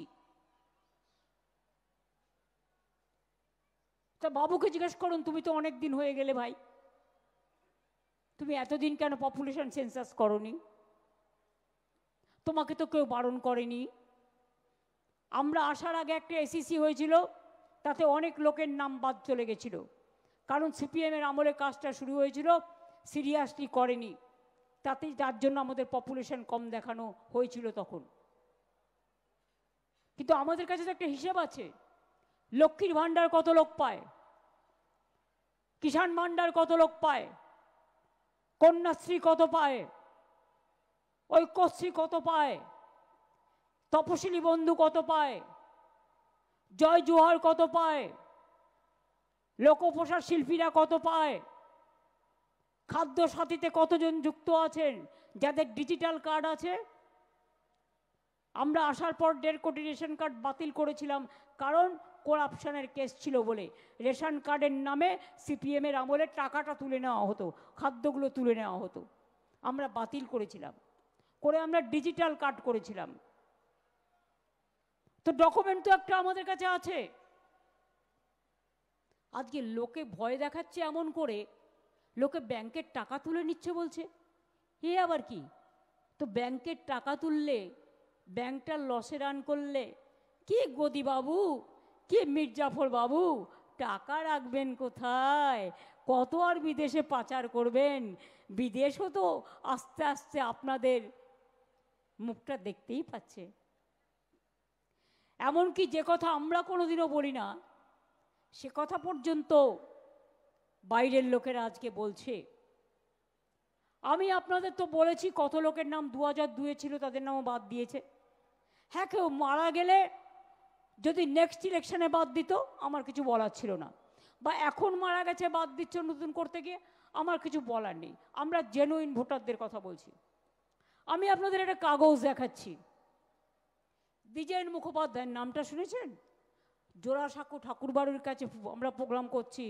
তা বাবুকে জিজ্ঞেস করুন, তুমি তো অনেক দিন হয়ে গেলে ভাই, তুমি এতদিন কেন পপুলেশন সেন্সাস করনি? তোমাকে তো কেউ বারণ করেনি। আমরা আসার আগে একটা এসিসি হয়েছিল, তাতে অনেক লোকের নাম বাদ চলে গেছিল, কারণ সিপিএমের আমলে কাজটা শুরু হয়েছিল, সিরিয়াসলি করেনি, তাতেই তার জন্য আমাদের পপুলেশন কম দেখানো হয়েছিল তখন। কিন্তু আমাদের কাছে তো একটা হিসেব আছে, লক্ষ্মীর ভাণ্ডার কত লোক পায়, কিষাণ ভাণ্ডার কত লোক পায়, কন্যাশ্রী কত পায়, ঐক্যশ্রী কত পায়, তপশিলি বন্ধু কত পায়, জয় জোহার কত পায়, লোকপ্রসার শিল্পীরা কত পায়, খাদ্য সাথীতে কতজন যুক্ত আছেন যাদের ডিজিটাল কার্ড আছে। আমরা আসার পর 1.5 কোটি রেশন কার্ড বাতিল করেছিলাম, কারণ করাপশনের কেস ছিল বলে। রেশন কার্ডের নামে সিপিএমের আমলে টাকাটা তুলে নেওয়া হতো, খাদ্যগুলো তুলে নেওয়া হতো, আমরা বাতিল করেছিলাম, করে আমরা ডিজিটাল কার্ড করেছিলাম। তো ডকুমেন্ট তো একটা আমাদের কাছে আছে। আজকে লোকে ভয় দেখাচ্ছে এমন করে, লোকে ব্যাংকের টাকা তুলে নিচ্ছে বলছে, এ আবার কি? তো ব্যাংকের টাকা তুললে, ব্যাংকটা লসে রান করলে, কি গদি বাবু, কি মীর জাফর বাবু, টাকা রাখবেন কোথায়? কত আর বিদেশে পাচার করবেন? বিদেশও তো আস্তে আস্তে আপনাদের মুখটা দেখতেই পাচ্ছে। এমনকি যে কথা আমরা কোনোদিনও বলি না, সে কথা পর্যন্ত বাইরের লোকেরা আজকে বলছে। আমি আপনাদের তো বলেছি কত লোকের নাম 2002 ছিল, তাদের নামও বাদ দিয়েছে। হ্যাঁ, কেউ মারা গেলে যদি নেক্সট ইলেকশনে বাদ দিত আমার কিছু বলার ছিল না, বা এখন মারা গেছে বাদ দিচ্ছ নতুন করতে গিয়ে, আমার কিছু বলার নেই। আমরা জেনুইন ভোটারদের কথা বলছি। আমি আপনাদের একটা কাগজ দেখাচ্ছি। দ্বিজেন মুখোপাধ্যায়ের নামটা শুনেছেন? জোড়াসাঁকো ঠাকুরবাড়ির কাছে আমরা প্রোগ্রাম করছি।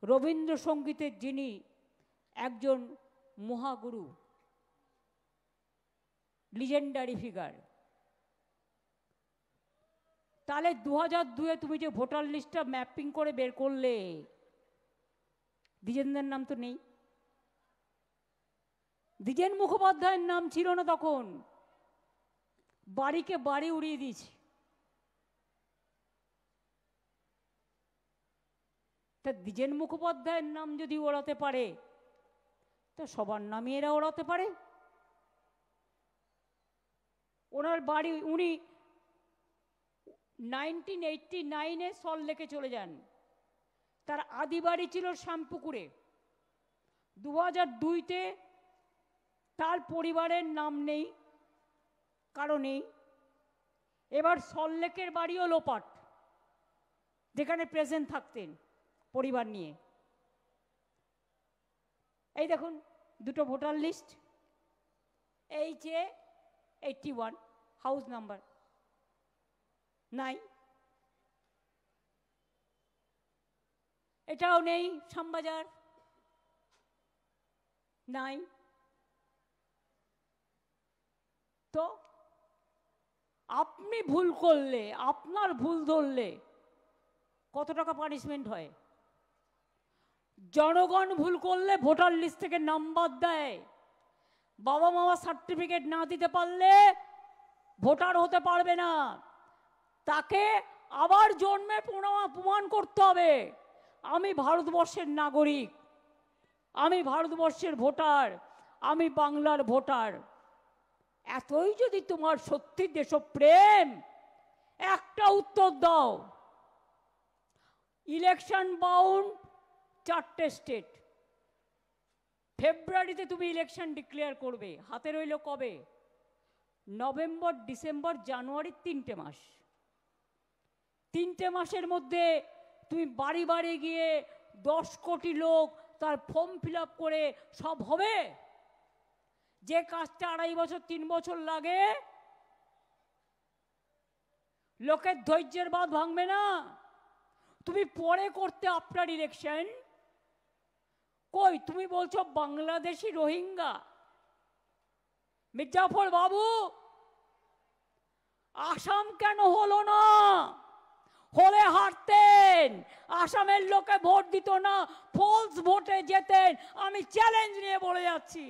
রবীন্দ্রসঙ্গীতের যিনি একজন মহাগুরু, লিজেন্ডারি ফিগার। তাহলে 2002 তুমি যে ভোটার লিস্টটা ম্যাপিং করে বের করলে, দ্বিজেনদের নাম তো নেই। দ্বিজেন মুখোপাধ্যায়ের নাম ছিল না তখন, বাড়িকে বাড়ি উড়িয়ে দিয়েছি। তা দ্বিজেন মুখোপাধ্যায়ের নাম যদি ওড়াতে পারে, তা সবার নামই এরা ওড়াতে পারে। ওনার বাড়ি, উনি 1989-এ সল্টলেকে চলে যান, তার আদি বাড়ি ছিল শ্যামপুকুরে। 2002-তে তার পরিবারের নাম নেই, কারো নেই। এবার সল্টলেকের বাড়িও লোপাট, যেখানে প্রেজেন্ট থাকতেন পরিবার নিয়ে। এই দেখুন দুটো voter list, HA81, house number নাই। এটাও নেই, শ্যামবাজার নাই। তো আপনি ভুল করলে, আপনার ভুল ধরলে কত টাকা পানিশমেন্ট হয়? জনগণ ভুল করলে ভোটার লিস্ট থেকে নাম্বার দেয়। বাবা মামা সার্টিফিকেট না দিতে পারলে ভোটার হতে পারবে না, তাকে আবার জন্মে প্রমাণ করতে হবে। আমি ভারতবর্ষের নাগরিক, আমি ভারতবর্ষের ভোটার, আমি বাংলার ভোটার। এতই যদি তোমার সত্যি দেশপ্রেম, একটা উত্তর দাও। ইলেকশন বাউন্ড 4টে স্টেট, ফেব্রুয়ারিতে তুমি ইলেকশন ডিক্লেয়ার করবে, হাতে রইল কবে? নভেম্বর, ডিসেম্বর, জানুয়ারি, 3টে মাস। 3টে মাসের মধ্যে তুমি বাড়ি বাড়ি গিয়ে 10 কোটি লোক তার ফর্ম ফিল আপ করে সব হবে? যে কাজটা 2.5 বছর 3 বছর লাগে, লোকের ধৈর্যের বাঁধ ভাঙবে না। তুমি পরে করতে আফটার ইলেকশন। কই তুমি বলছো বাংলাদেশি রোহিঙ্গা? মির্জাফর বাবু, আসাম কেন হলো না? হলে হারতেন, আসামের লোকে ভোট দিত না, ফলস ভোটে যেতেন। আমি চ্যালেঞ্জ নিয়ে বলে যাচ্ছি,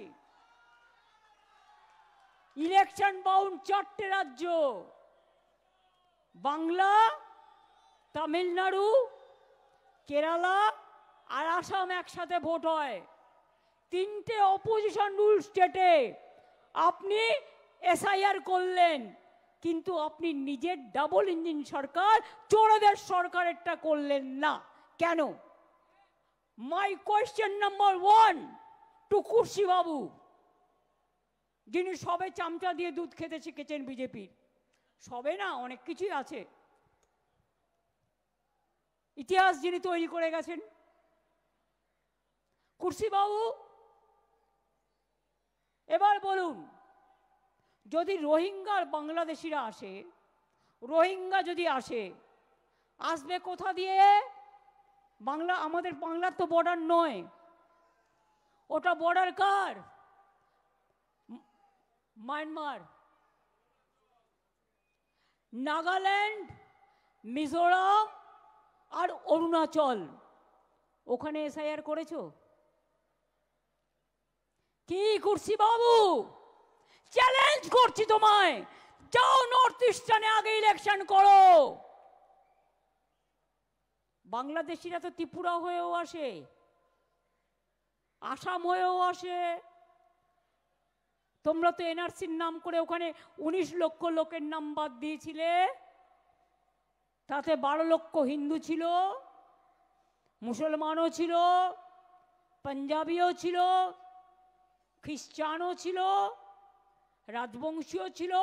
ইলেকশন বাউন্ড 4টে রাজ্য, বাংলা, তামিলনাড়ু, কেরালা আর আসাম একসাথে ভোট হয়। 3টে অপোজিশন রুল স্টেটে আপনি এসআইআর করলেন, কিন্তু আপনি নিজের ডাবল ইঞ্জিন সরকার, চোরদের সরকারেরটা করলেন না কেন? মাই কোয়েশ্চেন নাম্বার 1 টু কুর্সি বাবু, যিনি সবে চামচা দিয়ে দুধ খেতে শিখেছেন বিজেপির। সবে না, অনেক কিছুই আছে, ইতিহাস যিনি তৈরি করে গেছেন। কুর্সি বাবু, এবার বলুন, যদি রোহিঙ্গার বাংলাদেশিরা আসে, রোহিঙ্গা যদি আসে, আসবে কোথা দিয়ে? বাংলা, আমাদের বাংলার তো বর্ডার নয়, ওটা বর্ডার কার? মায়ানমার, নাগাল্যান্ড, মিজোরাম আর অরুণাচল। ওখানে এসআইআর করেছো কি কুর্সি বাবু? চ্যালেঞ্জ করছি তোমায়, যাও নর্থ ইস্টার্নে আগে ইলেকশন করো। বাংলাদেশিরা তো ত্রিপুরা হয়েও আসে, আসাম হয়েও আসে। তোমরা তো এনআরসির নাম করে ওখানে 19 লক্ষ লোকের নাম বাদ দিয়েছিলে, তাতে 12 লক্ষ হিন্দু ছিল, মুসলমানও ছিল, পাঞ্জাবিও ছিল, খ্রিস্টানও ছিল, রাজবংশীয় ছিল।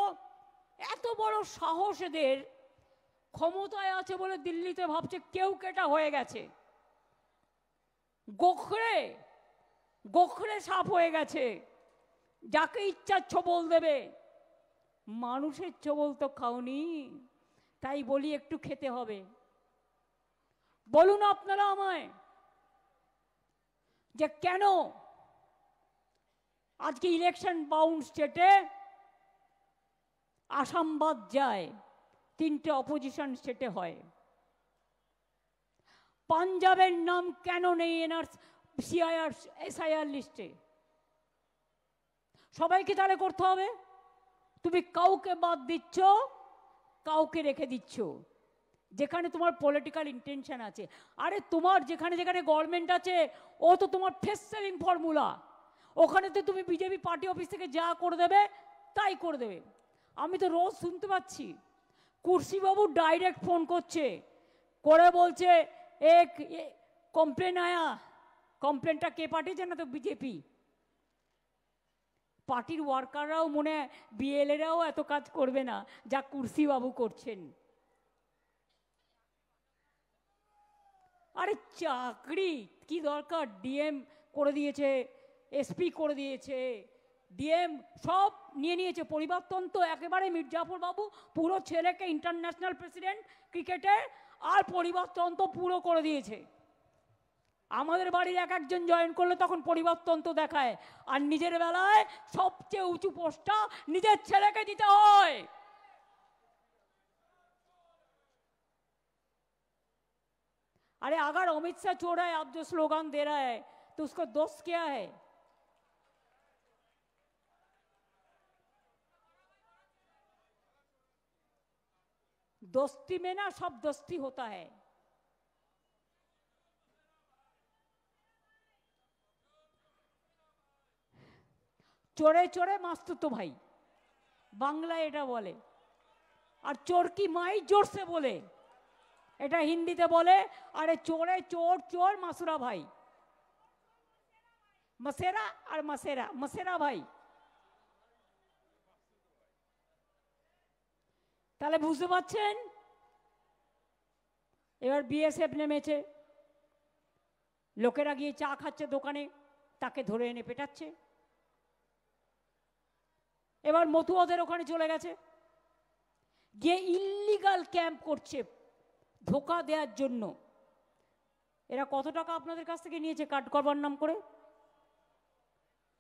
এত বড় সাহস এদের, ক্ষমতায় আছে বলে দিল্লিতে ভাবছে কেউ কেটা হয়ে গেছে, গোখরে গোখরে সাপ হয়ে গেছে, যাকে ইচ্ছা ছবল দেবে। মানুষের ছবল তো খাওনি, তাই বলি একটু খেতে হবে। বলুন আপনারা আমায়, যে কেন আজকে ইলেকশন বাউন্ড স্টেটে আসাম বাদ যায়, 3টে অপোজিশন স্টেটে হয়। পাঞ্জাবের নাম কেন নেই সিআইআর এসআইআর লিস্টে? সবাইকে তাহলে করতে হবে। তুমি কাউকে বাদ দিচ্ছ, কাউকে রেখে দিচ্ছ, যেখানে তোমার পলিটিক্যাল ইন্টেনশন আছে। আরে তোমার যেখানে যেখানে গভর্নমেন্ট আছে, ও তো তোমার ফেস সেভিং ফর্মুলা। ওখানে তো তুমি বিজেপি পার্টি অফিস থেকে যা করে দেবে তাই করে দেবে। আমি তো রোজ শুনতে পাচ্ছি কুর্সিবাবু ডাইরেক্ট ফোন করছে, করে বলছে এক কমপ্লেন আয়া। কমপ্লেনটা কে পাঠিয়েছে? না তো বিজেপি পার্টির ওয়ার্কাররাও, মনে হয় বিএলএরাও এত কাজ করবে না যা কুর্সিবাবু করছেন। আরে চাকরি কি দরকার? ডিএম করে দিয়েছে, এসপি করে দিয়েছে, ডিএম সব নিয়ে নিয়েছে। পরিবর্তন তো একেবারে মির্জাফর বাবু পুরো ছেলেকে ইন্টারন্যাশনাল প্রেসিডেন্ট ক্রিকেটের, আর পরিবর্তন তো পুরো করে দিয়েছে। আমাদের বাড়ির এক একজন জয়েন করলে তখন পরিবর্তন তো দেখায়, আর নিজের বেলায় সবচেয়ে উঁচু পোস্টটা নিজের ছেলেকে দিতে হয়। अरे अगर अमित शाह छोड़ा है, आप जो स्लोगन दे रहा है, तो उसका दोष क्या है? दोस्ती में ना सब दोस्ती होता है। চোরে চোরে মাস্তুতো ভাই, বাংলায় এটা বলে। আর চোর কি মাই জোরসে বলে, এটা হিন্দিতে বলে, আরে চোরে চোর চোর মাসুরা ভাই, মসেরা আর মসেরা, মসেরা ভাই। তাহলে বুঝতে পারছেন? এবার বিএসএফ নেমেছে, লোকেরা গিয়ে চা খাচ্ছে দোকানে, তাকে ধরে এনে পেটাচ্ছে। এবার মতুয়াদের ওখানে চলে গেছে, গিয়ে ইল্লিগাল ক্যাম্প করছে ধোকা দেওয়ার জন্য। এরা কত টাকা আপনাদের কাছ থেকে নিয়েছে কাট করবার নাম করে?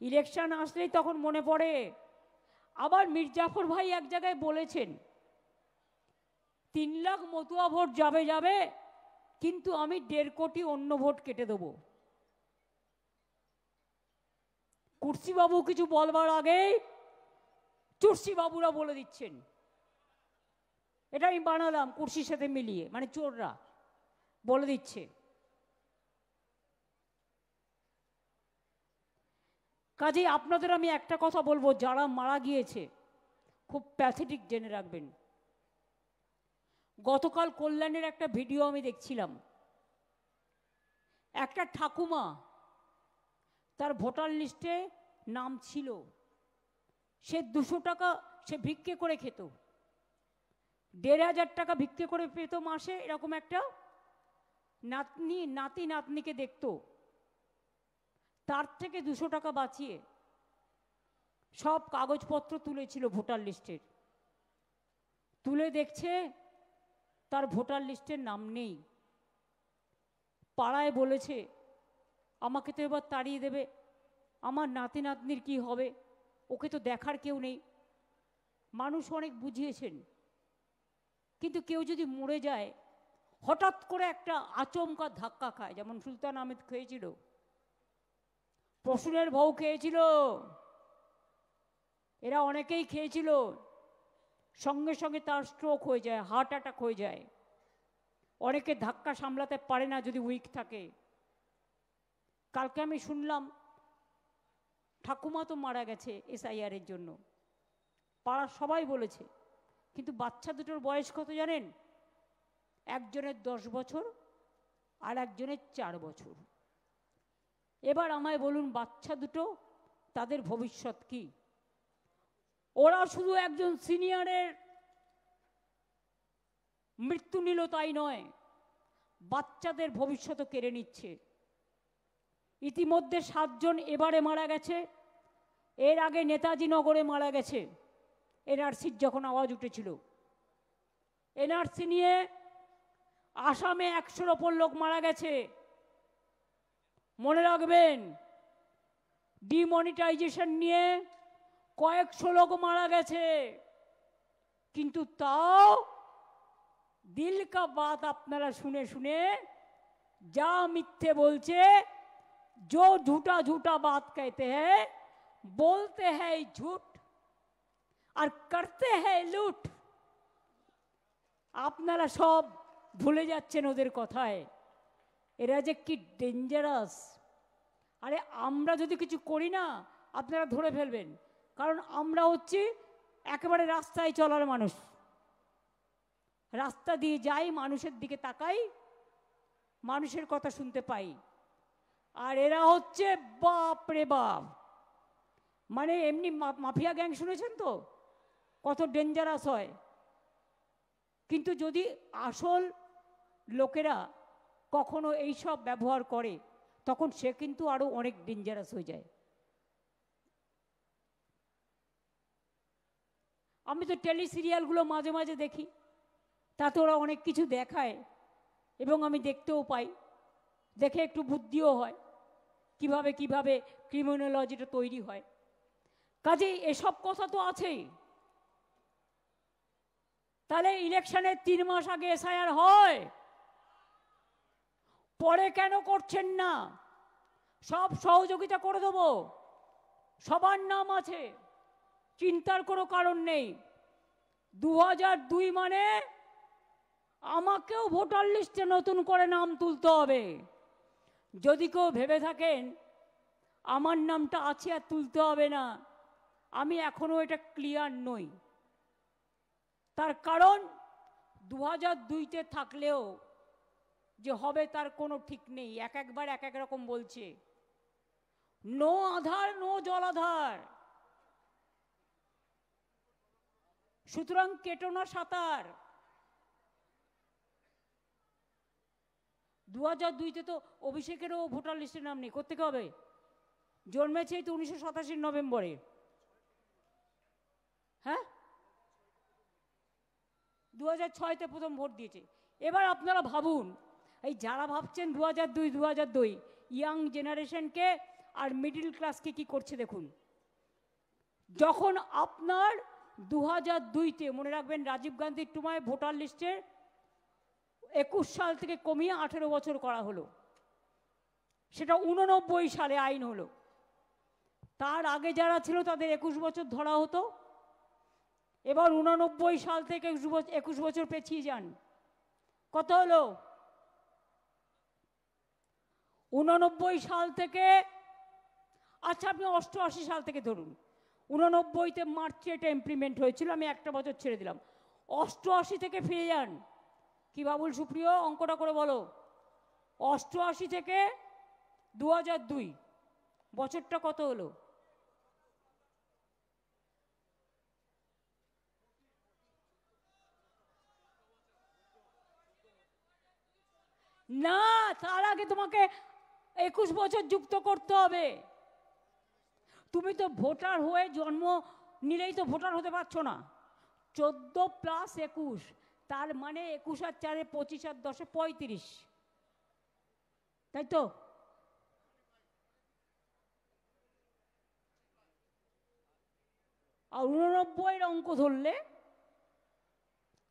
ইলেকশন আসলেই তখন মনে পড়ে। আবার মির্জাফর ভাই এক জায়গায় বলেছেন 3 লাখ মতুয়া ভোট যাবে যাবে, কিন্তু আমি 1.5 কোটি অন্য ভোট কেটে দেব। কুর্সিবাবু কিছু বলবার আগেই চুরসিবাবুরা বলে দিচ্ছেন। এটা আমি বানালাম কুর্সির সাথে মিলিয়ে, মানে চোররা বলে দিচ্ছে। কাজেই আপনাদের আমি একটা কথা বলবো, যারা মারা গিয়েছে খুব প্যাথেটিক জেনে রাখবেন। গতকাল কল্যাণের একটা ভিডিও আমি দেখছিলাম, একটা ঠাকুমা, তার ভোটার লিস্টে নাম ছিল, সে 200 টাকা সে ভিক্ষে করে খেত, 1,500 টাকা ভিক্ষে করে পেত মাসে। এরকম একটা নাতি নাতনিকে দেখত, তার থেকে 200 টাকা বাঁচিয়ে সব কাগজপত্র তুলেছিল ভোটার লিস্টের, তুলে দেখছে তার ভোটার লিস্টের নাম নেই। পাড়ায় বলেছে আমাকে তো এবার তাড়িয়ে দেবে, আমার নাতি নাতনির কি হবে, ওকে তো দেখার কেউ নেই। মানুষ অনেক বুঝিয়েছেন, কিন্তু কেউ যদি মরে যায় হঠাৎ করে একটা আচমকা ধাক্কা খায়, যেমন সুলতান আহমেদ খেয়েছিল, প্রসূনের বউ খেয়েছিল, এরা অনেকেই খেয়েছিল, সঙ্গে সঙ্গে তার স্ট্রোক হয়ে যায়, হার্ট অ্যাটাক হয়ে যায়। অনেকে ধাক্কা সামলাতে পারে না যদি উইক থাকে। কালকে আমি শুনলাম ঠাকুমা তো মারা গেছে SIR এর জন্য, পাড়ার সবাই বলেছে, কিন্তু বাচ্চা দুটোর বয়স কত জানেন? একজনের 10 বছর আর একজনের 4 বছর। এবার আমায় বলুন, বাচ্চা দুটো তাদের ভবিষ্যৎ কি? ওরা শুধু একজন সিনিয়রের মৃত্যু নিল তাই নয়, বাচ্চাদের ভবিষ্যৎও কেড়ে নিচ্ছে। ইতিমধ্যে 7 জন এবারে মারা গেছে, এর আগে নেতাজি নগরে মারা গেছে NRCর যখন আওয়াজ উঠেছিল। NRC নিয়ে আসামে 100-র ওপর লোক মারা গেছে। মনে রাখবেন, ডিমনিটাইজেশন নিয়ে কয়েকশো লোক মারা গেছে, কিন্তু তাও দিল কা বাত আপনারা শুনে শুনে যা মিথ্যে বলছে, जो झूठा झूठा बात कहते हैं, बोलते हैं झूठ और करते हैं लूट। আপনারা সব ভুলে যাচ্ছেন ওদের কথায়। এরা যে কি ডেঞ্জারাস। আরে আমরা যদি কিছু করি না, আপনারা ধরে ফেলবেন, কারণ আমরা হচ্ছি একেবারে রাস্তায় চলার মানুষ, রাস্তা দিয়ে যাই, মানুষের দিকে তাকাই, মানুষের কথা শুনতে পাই। আর এরা হচ্ছে বাপ রে বাপ, মানে এমনি মাফিয়া গ্যাং শুনেছেন তো কত ডেঞ্জারাস হয়, কিন্তু যদি আসল লোকেরা কখনো এইসব ব্যবহার করে তখন সে কিন্তু আরো অনেক ডেঞ্জারাস হয়ে যায়। আমি তো টেলি সিরিয়ালগুলো মাঝে মাঝে দেখি, তাতে ওরা অনেক কিছু দেখায় এবং আমি দেখতেও পাই, দেখে একটু বুদ্ধিও হয় কিভাবে কিভাবে ক্রিমিনোলজিটা তৈরি হয়। কাজেই এসব কথা তো আছেই। তাহলে ইলেকশনের 3 মাস আগে SIR হয়, পরে কেন করছেন না? সব সহযোগিতা করে দেবো, সবার নাম আছে, চিন্তার কোনো কারণ নেই। 2002 মানে আমাকেও ভোটার লিস্টে নতুন করে নাম তুলতে হবে। যদি কেউ ভেবে থাকেন আমার নামটা আছে আর তুলতে হবে না, আমি এখনো এটা ক্লিয়ার নই। তার কারণ 2002-তে থাকলেও যে হবে তার কোনো ঠিক নেই, এক একবার এক এক রকম বলছে। নো আধার নো জলাধার, সুতরাং কেটো না সাঁতার। 2002-তে তো অভিষেকেরও ভোটার লিস্টের নাম নেই, কোত্থেকে হবে? জন্মেছে তো 1987 নভেম্বরে। হ্যাঁ, 2006-তে প্রথম ভোট দিয়েছে। এবার আপনারা ভাবুন, এই যারা ভাবছেন 2002 ইয়াং জেনারেশনকে আর মিডিল ক্লাসকে কি করছে দেখুন। যখন আপনার 2002-তে মনে রাখবেন রাজীব গান্ধীর সময় ভোটার লিস্টের 21 সাল থেকে কমিয়ে 18 বছর করা হলো, সেটা 89 সালে আইন হলো। তার আগে যারা ছিল তাদের 21 বছর ধরা হতো। এবার 89 সাল থেকে 21 বছর পেছিয়ে যান, কত হলো? 89 সাল থেকে, আচ্ছা আপনি 88 সাল থেকে ধরুন, 89-তে মার্চে এটা ইমপ্লিমেন্ট হয়েছিল, আমি একটা বছর ছেড়ে দিলাম। 88 থেকে ফিরে যান। কি বাবুল সুপ্রিয়, অঙ্কটা করে বলো। 88 থেকে 2002 বছরটা কত হলো? না, তার আগে তোমাকে 21 বছর যুক্ত করতে হবে। তুমি তো ভোটার হয়ে জন্ম নিলেই তো ভোটার হতে পারছো না। 14 + 21, তার মানে 21 আর 4 25 আর 10 35, তাই তো? আর 89-এর অঙ্ক ধরলে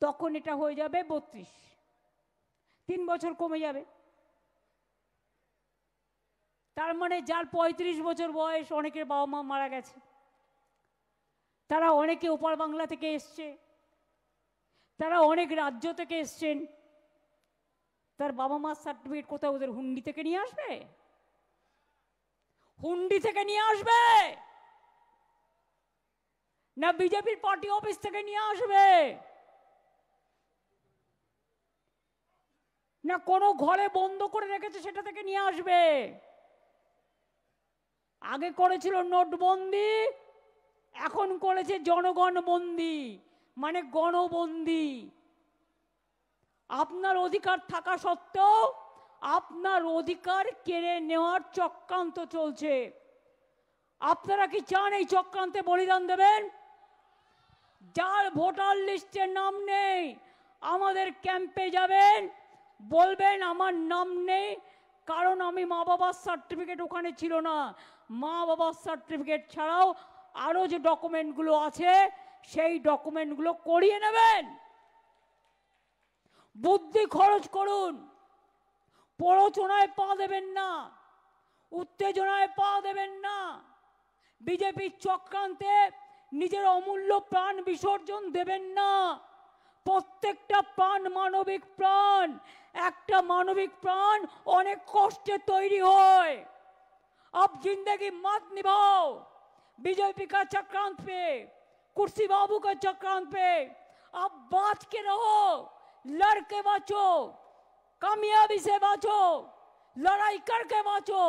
তখন এটা হয়ে যাবে 32, 3 বছর কমে যাবে। তার মানে যার 35 বছর বয়স, অনেকের বাবা মা মারা গেছে, তারা অনেকে ওপার বাংলা থেকে এসছে, তারা অনেক রাজ্য থেকে এসছেন, তার বাবা মার সার্টিফিকেট কোথাও ওদের হুন্ডি থেকে নিয়ে আসবে? হুন্ডি থেকে নিয়ে আসবে না বিজেপির পার্টি অফিস থেকে নিয়ে আসবে, না কোনো ঘরে বন্ধ করে রেখেছে সেটা থেকে নিয়ে আসবে? আগে করেছিল নোটবন্দি, এখন করেছে জনগণ বন্দি, মানে গণবন্দি। আপনার অধিকার থাকা সত্ত্বেও আপনার অধিকার কেড়ে নেওয়ার চক্রান্ত চলছে। আপনারা কি চান এই চক্রান্তে বলিদান দেবেন? যার ভোটার লিস্টে নাম নেই আমাদের ক্যাম্পে যাবেন, বলবেন আমার নাম নেই কারণ আমি মা বাবার সার্টিফিকেট ওখানে ছিল না। মা বাবার সার্টিফিকেট ছাড়াও আরো যে ডকুমেন্টগুলো আছে সেই ডকুমেন্টগুলো করিয়ে নেবেন। বুদ্ধি খরচ করুন, প্ররোচনায় পা দেবেন না, উত্তেজনায় পা দেবেন না, বিজেপির চক্রান্তে নিজের অমূল্য প্রাণ বিসর্জন দেবেন না। প্রত্যেকটা প্রাণ মানবিক প্রাণ, একটা মানবিক প্রাণ অনেক কষ্টে তৈরি হয়। अब जिंदगी मत निभाओ बीजेपी का चक्रांत पे, कुर्सी बाबू का चक्रांत पे। अब बाँच के रहो, लड़ के बाँचो, कामयाबी से बाँचो, लड़ाई करके बाँचो।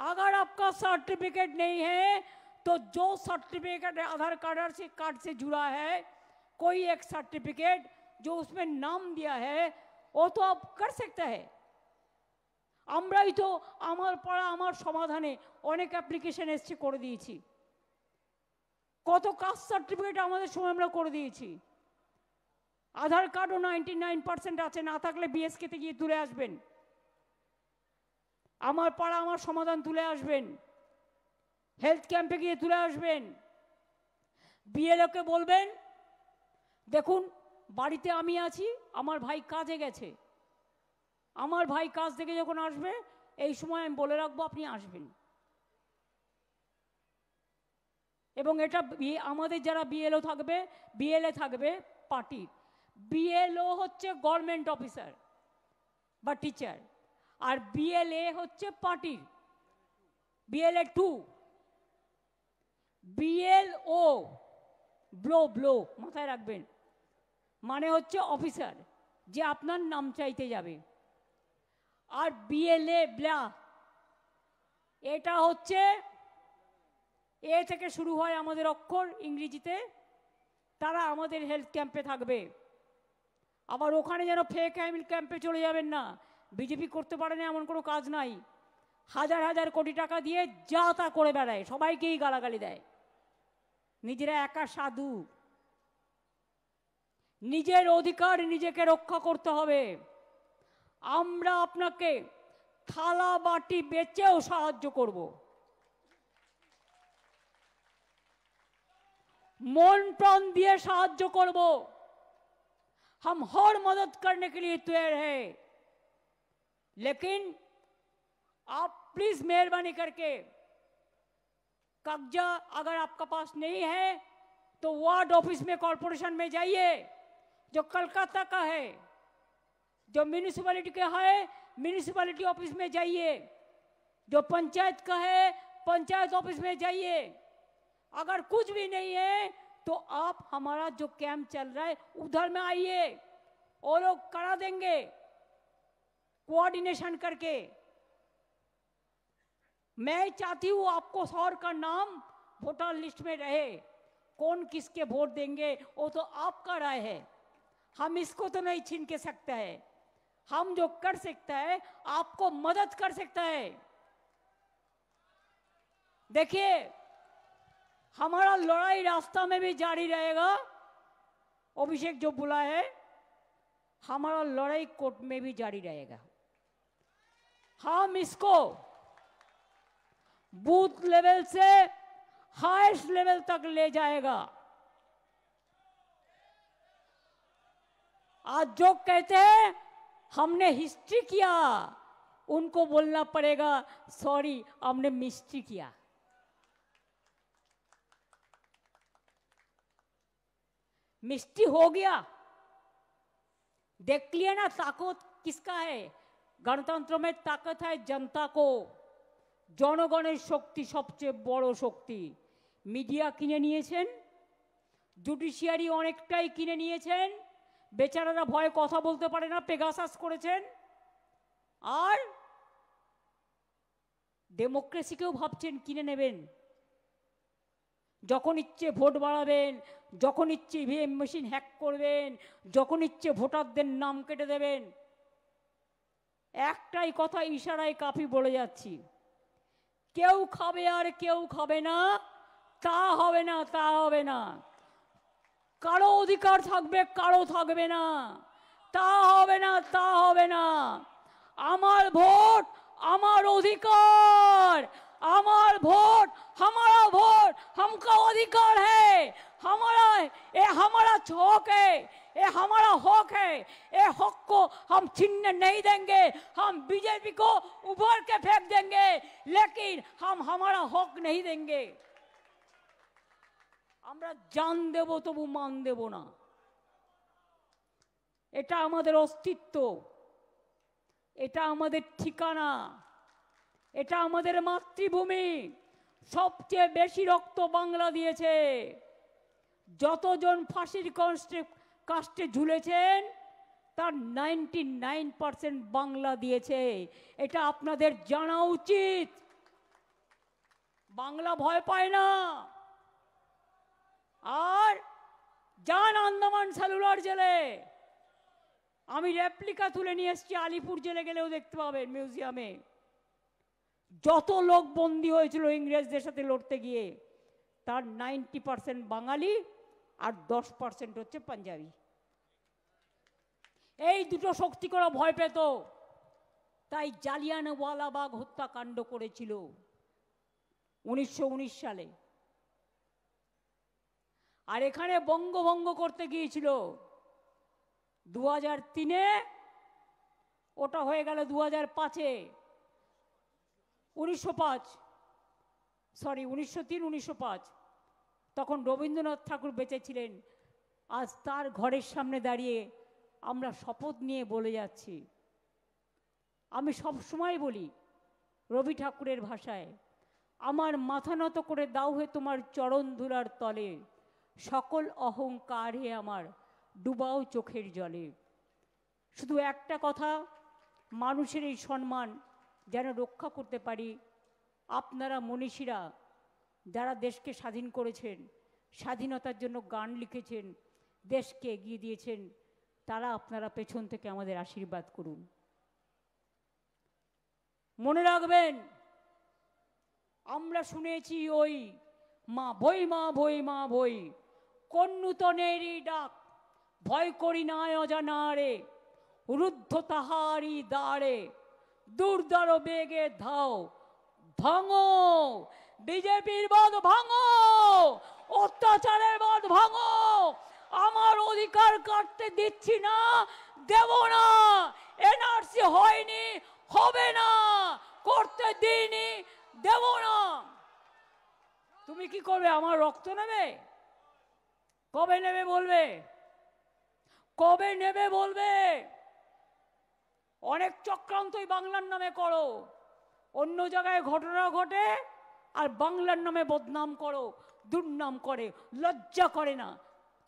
अगर आपका सर्टिफिकेट नहीं है तो जो सर्टिफिकेट आधार कार्ड से जुड़ा है, कोई एक सर्टिफिकेट जो उसमें नाम दिया है वो तो आप कर सकते हैं। আমরাই তো আমার পাড়া আমার সমাধানে অনেক অ্যাপ্লিকেশন এসছে, করে দিয়েছি। কত কাস্ট সার্টিফিকেট আমাদের সময় আমরা করে দিয়েছি। আধার কার্ডও 99% আছে, না থাকলে বিএসকেতে গিয়ে তুলে আসবেন, আমার পাড়া আমার সমাধান তুলে আসবেন, হেলথ ক্যাম্পে গিয়ে তুলে আসবেন। বিএলওকে বলবেন দেখুন বাড়িতে আমি আছি, আমার ভাই কাজে গেছে, আমার ভাই কাজ থেকে যখন আসবে এই সময় আমি বলে রাখবো আপনি আসবেন। এবং এটা আমাদের যারা বিএলও থাকবে, বিএলএ থাকবে পার্টির, বিএলও হচ্ছে গভর্নমেন্ট অফিসার বা টিচার, আর বিএলএ হচ্ছে পার্টির, বিএলএ 2। BLO, ব্লো ব্লো, মাথায় রাখবেন, মানে হচ্ছে অফিসার, যে আপনার নাম চাইতে যাবে। আর BLA, ব্লা, এটা হচ্ছে এ থেকে শুরু হয় আমাদের অক্ষর ইংরেজিতে। তারা আমাদের হেলথ ক্যাম্পে থাকবে। আবার ওখানে যেন ফেক হেলথ ক্যাম্পে চলে যাবেন না। বিজেপি করতে পারে না এমন কোনো কাজ নাই। হাজার হাজার কোটি টাকা দিয়ে যা তা করে বেড়ায়, সবাইকেই গালাগালি দেয়, নিজেরা একা সাধু। নিজের অধিকার নিজেকে রক্ষা করতে হবে। আমরা আপনাকে থালা বাটি বেচেও সাহায্য করব, মন प्राण দিয়ে সাহায্য করব। हम हर मदद करने के लिए तैयार हैं, लेकिन आप प्लीज मेहरबानी करके कब्जा अगर आपका पास नहीं है तो वार्ड ऑफिस में, कॉरपोरेशन में जाइए, जो कलकत्ता का है, जो म्यूनिसिपैलिटी का है म्यूनिसिपैलिटी ऑफिस में जाइए, जो पंचायत का है पंचायत ऑफिस में जाइए। अगर कुछ भी नहीं है तो आप हमारा जो कैंप चल रहा है उधर में आइए, वो लोग करा देंगे कोऑर्डिनेशन करके। मैं चाहती हूं आपको शहर का नाम वोटर लिस्ट में रहे। कौन किसके वोट देंगे वो तो आपका राय है, हम इसको तो नहीं छीन के सकते हैं। हम जो कर सकता है आपको मदद कर सकता है। देखिए, हमारा लड़ाई रास्ता में भी जारी रहेगा। अभिषेक जो बोला है, हमारा लड़ाई कोर्ट में भी जारी रहेगा। हम इसको बूथ लेवल से हाईएस्ट लेवल तक ले जाएगा। आज जो कहते हैं हमने हिस्ट्री किया, उनको बोलना पड़ेगा सॉरी, हमने मिस्ट्री किया। मिस्ट्री हो गया, देख लिया ना ताकत किसका है। गणतंत्र में ताकत है जनता को, জনগণের শক্তি সবচেয়ে বড় শক্তি। মিডিয়া কিনে নিয়েছেন, জুডিশিয়ারি অনেকটাই কিনে নিয়েছেন, বেচারারা ভয়ে কথা বলতে পারে না, পেগাসাস করেছেন। আর ডেমোক্রেসিকেও ভাবছেন কিনে নেবেন। যখন ইচ্ছে ভোট বাড়াবেন, যখন ইচ্ছে ইভিএম মেশিন হ্যাক করবেন, যখন ইচ্ছে ভোটারদের নাম কেটে দেবেন। একটাই কথা ইশারায় কাফি বলে যাচ্ছি, কেউ খাবে আর কেউ খাবে না, তা হবে না, তা হবে না। কারো অধিকার থাকবে, কারো থাকবে না, তা হবে না, তা হবে না। আমার ভোট আমার অধিকার, আমার ভোट हमारा वोट हमका अधिकार है, हमारा ये हमारा हक है, ये हमारा हक है। ये हक को हम छीनने नहीं देंगे। हम बीजेपी को उभर के फेंक देंगे, लेकिन हम हमारा हक नहीं देंगे। আমরা জান দেব তবু মান দেব না। এটা আমাদের অস্তিত্ব, এটা আমাদের ঠিকানা, এটা আমাদের মাতৃভূমি। সবচেয়ে বেশি রক্ত বাংলা দিয়েছে। যতজন ফাঁসির কাস্টে ঝুলেছেন তার 99% বাংলা দিয়েছে। এটা আপনাদের জানা উচিত। বাংলা ভয় পায় না। আর যান আন্দামান সেলুলার জেলে, আমি রেপ্লিকা তুলে নিয়ে এসেছি, আলিপুর জেলে গেলেও দেখতে পাবেন মিউজিয়ামে। যত লোক বন্দী হয়েছিল ইংরেজদের সাথে লড়তে গিয়ে, তার 90% বাঙালি আর 10% হচ্ছে পাঞ্জাবি। এই দুটো শক্তি করে ভয় পেত, তাই জালিয়ানওয়ালাবাগ হত্যাকাণ্ড করেছিল 1919 সালে। আর এখানে বঙ্গভঙ্গ করতে গিয়েছিল 2003-এ, ওটা হয়ে গেল 2005-এ। 1903-1905 তখন রবীন্দ্রনাথ ঠাকুর বেঁচে ছিলেন। আজ তার ঘরের সামনে দাঁড়িয়ে আমরা শপথ নিয়ে বলে যাচ্ছি। আমি সব সময় বলি রবি ঠাকুরের ভাষায়, আমার মাথা নত করে দাও হে তোমার চরণ ধুলার তলে, সকল অহংকার হে আমার ডুবাও চোখের জলে। শুধু একটা কথা, মানুষের এই সম্মান যেন রক্ষা করতে পারি, আপনারা মনীষীরা যারা দেশকে স্বাধীন করেছেন, স্বাধীনতার জন্য গান লিখেছেন, দেশকে এগিয়ে দিয়েছেন, তারা আপনারা পেছন থেকে আমাদের আশীর্বাদ করুন। মনে রাখবেন, আমরা শুনেছি ওই মা ভই মা ভই মা ভই, কোন নূতনেরই ডাক, ভয় করি না অজানারে, রুদ্ধ তাহারি দ্বারে, দুর্দার বেগে ধাও, ভাঙো বিজেপির বাঁধ, ভাঙো অত্যাচারের বাঁধ, ভাঙো। আমার অধিকার কাটতে দিচ্ছি না, দেব না। এনআরসি হয়নি, হবে না, করতে দিইনি, দেব না। তুমি কি করবে? আমার রক্ত নেবে? কবে নেবে বলবে? কবে নেবে বলবে? অনেক চক্রান্তই বাংলার নামে করো, অন্য জায়গায় ঘটনা ঘটে আর বাংলার নামে বদনাম করো, দুর্নাম করে, লজ্জা করে না?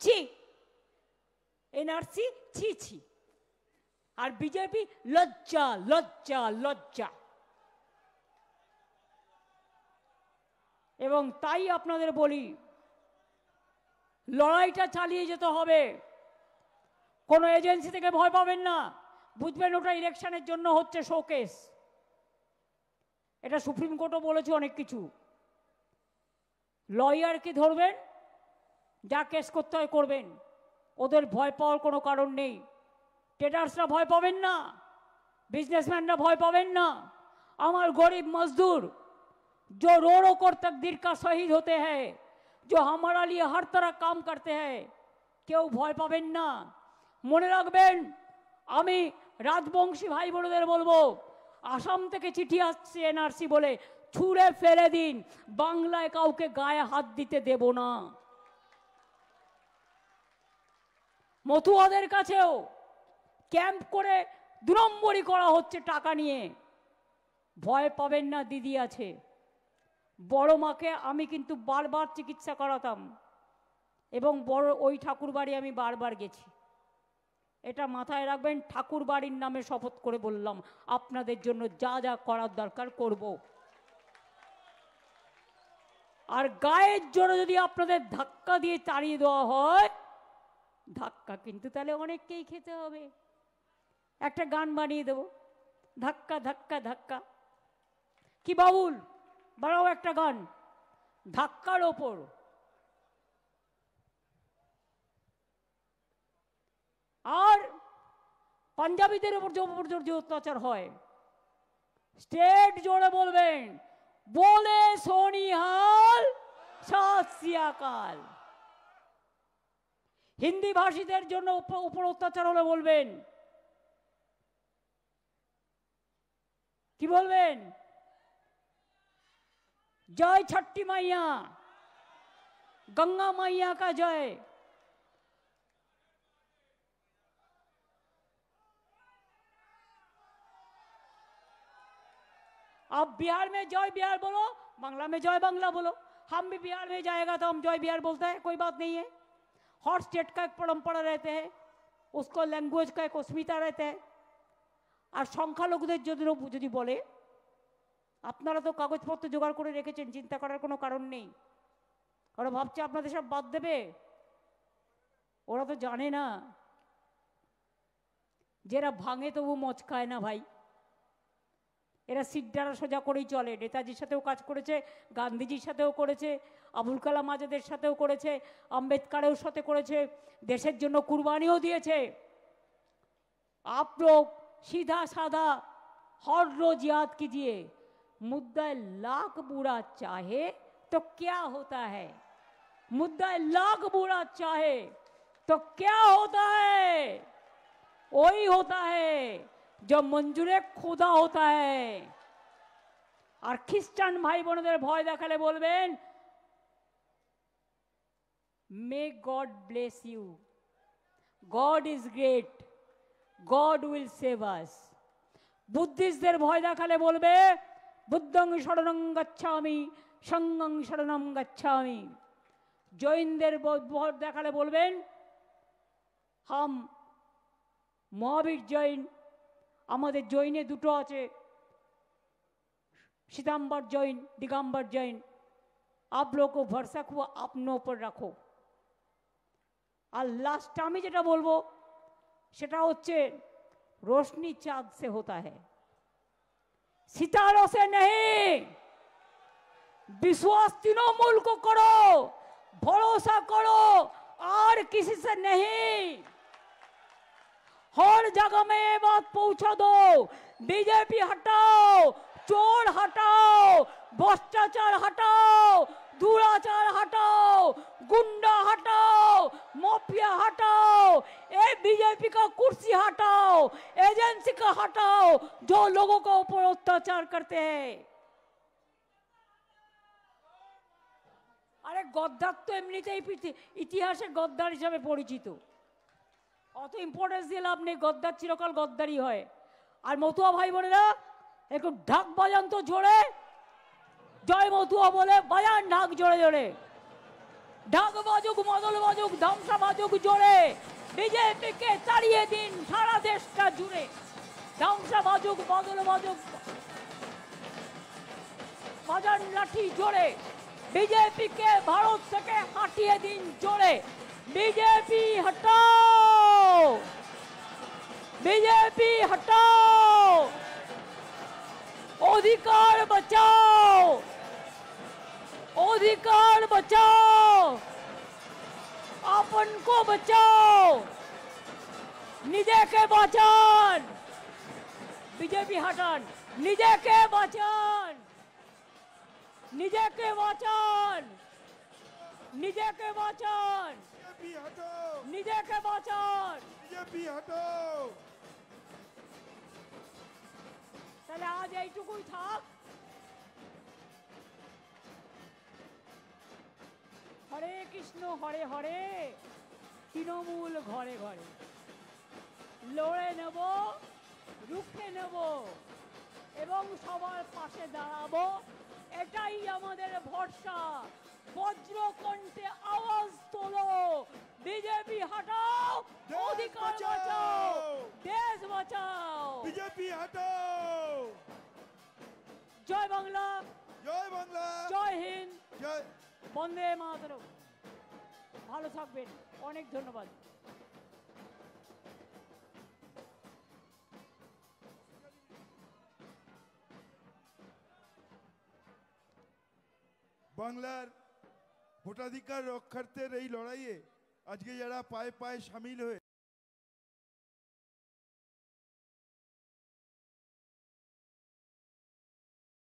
ছি, এনআরসি ছি ছি, আর বিজেপি লজ্জা লজ্জা লজ্জা। এবং তাই আপনাদের বলি, লড়াইটা চালিয়ে যেতে হবে। কোনো এজেন্সি থেকে ভয় পাবেন না, বুঝবেন ওটা ইলেকশনের জন্য হচ্ছে শোকেস। এটা সুপ্রিম কোর্টও বলেছে অনেক কিছু। লয়ারকে ধরবেন, যা কেস করতে হয় করবেন, ওদের ভয় পাওয়ার কোনো কারণ নেই। ট্রেডার্সরা ভয় পাবেন না, बिजनेसमैनরা ভয় পাবেন না। আমার গরিব মজদুর जो रो रो कर तकदीर का शहीद होते हैं, जो हमारा लिए हर तरह काम करते हैं, কেউ ভয় পাবেন না। মনে রাখবেন, আমি রাজবংশী ভাই বোনদের বলবো, আসাম থেকে চিঠি আসছে এনআরসি বলে, ছুঁড়ে ফেলে দিন, বাংলায় কাউকে গায়ে হাত দিতে দেব না। মতুয়াদের কাছেও ক্যাম্প করে 2 নম্বরই করা হচ্ছে টাকা নিয়ে। ভয় পাবেন না, দিদি আছে। বড় মাকে আমি কিন্তু বারবার চিকিৎসা করাতাম, এবং বড় ওই ঠাকুর বাড়ি আমি বারবার গেছি। এটা মাথায় রাখবেন, ঠাকুর বাড়ির নামে শপথ করে বললাম, আপনাদের জন্য যা যা করার দরকার করব। আর গায়ের জোরে যদি আপনাদের ধাক্কা দিয়ে তাড়িয়ে দেওয়া হয়, ধাক্কা কিন্তু তাহলে অনেককেই খেতে হবে। একটা গান বানিয়ে দেব, ধাক্কা ধাক্কা ধাক্কা। কি বাবুল, বানাও একটা গান ধাক্কার ওপর। আর পাঞ্জাবিদের উপর যে অত্যাচার হয়, স্টেট জোরে বলবেন, বলে সোনিহাল সত শ্রী আকাল। হিন্দি ভাষীদের জন্য উপর অত্যাচার হলে বলবেন, কি বলবেন? जय छठी मैया, गंगा मैया का जय। आप बिहार में जय बिहार बोलो, बांग्ला में जय बांग्ला बोलो। हम भी बिहार में जाएगा तो हम जय बिहार बोलते हैं, कोई बात नहीं है। हर स्टेट का एक परंपरा रहते हैं, उसको लैंग्वेज का एक अस्मिता रहता है। और সংখ্যালঘুদের যদি বলে, আপনারা তো কাগজপত্র জোগাড় করে রেখেছেন, চিন্তা করার কোনো কারণ নেই। ওরা ভাবছে আপনাদের সব বাদ দেবে, ওরা তো জানে না, যারা ভাঙে তবু মচকায় না ভাই। এরা সিদ্ধারা সোজা করেই চলে। নেতাজির সাথেও কাজ করেছে, গান্ধীজির সাথেও করেছে, আবুল কালাম আজাদের সাথেও করেছে, আম্বেদকারের সাথে করেছে, দেশের জন্য কুরবানিও দিয়েছে। आप लोग सीधा साधा हर रोज याद कीजिए, मुद्दा लाख बुरा चाहे तो क्या होता है, मुद्दा लाख बुरा चाहे तो क्या होता है, वही होता है जो मंजूरे खुदा होता है। और ख्रिस्टान भाई बोनদের ভয় দেখালে বলবেন, may God bless you, God is great, God will save us. বুদ্ধিস্টদের ভয় দেখালে বলবে, বুদ্ধং শরণং গচ্ছামি, সঙ্গং শরণং গচ্ছামি। জৈনদের ভোট দেখালে বলবেন হাম মহাবীর জৈন। আমাদের জৈনে দুটো আছে, श्वेतांबर जैन, दिगंबर जैन। आप लोग को भरोसा हुआ अपनों पर रखो। और लास्ट আমি যেটা বলবো সেটা হচ্ছে रोशनी चाँद से होता है, सितारों से नहीं। विश्वास तृणमूल को करो, भरोसा करो और किसी से नहीं। हर जगह में ये बात पहुंचा दो, बीजेपी हटाओ, चोर हटाओ, भ्रष्टाचार हटाओ, दुराचार हटाओ, गुंडा हटाओ, माफिया हटाओ, ये बीजेपी का कुर्सी हटाओ, एजेंसी का हटाओ जो लोगों के ऊपर अत्याचार करते हैं। अरे गद्दार तो एमनितेই ইতিহাসে গদ্দার হিসেবে পরিচিত, অত ইম্পর্টেন্স দিয়ে লাভ নেই, গদ্দার চিরকাল গদ্দারই হয়। আর মতুয়া ভাই বোনেরা একটু ঢাক বাজান তো জোরে, জয় মতুয়া বলে বাজান ঢাক জোরে জোরে। ঢাক বাজুক, মদল বাজুক, ধামসা বাজুক জোরে। বিজেপিকে তাড়িয়ে দিন সারা দেশটা জুড়ে। ধামসা বাজুক, মদল বাজুক, বাজান লাঠি জোরে। বিজেপিকে ভারত থেকে হাঁটিয়ে দিন জোরে। बीजेपी हटाओ, बीजेपी हटाओ, अधिकार बचाओ, अधिकार बचाओ, अपन को बचाओ, निजे के बचान। बीजेपी हटान, निजे के बचान, निजे के बचान, निजे के बचान, निजे के बचान, बीजेपी हटाओ। তাহলে আজ এইটুকুই থাক। হরে কৃষ্ণ হরে হরে, তৃণমূল ঘরে ঘরে। লড়ে নেব, রুখে নেব এবং সবার পাশে দাঁড়াবো, এটাই আমাদের ভরসা। বজ্র কণ্ঠে আওয়াজ তোলো, बीजेपी हटाओ, अधिकार बचाओ, देश बचाओ। बीजेपी हटाओ। जय बांग्ला, जय बांग्ला, जय हिंद, जय বন্দে মাতরম। ভালো থাকবেন, অনেক ধন্যবাদ। বাংলার ভোটাধিকার রক্ষার্থের এই লড়াইয়ে আজকে যারা পায়ে পায়ে সামিল হয়ে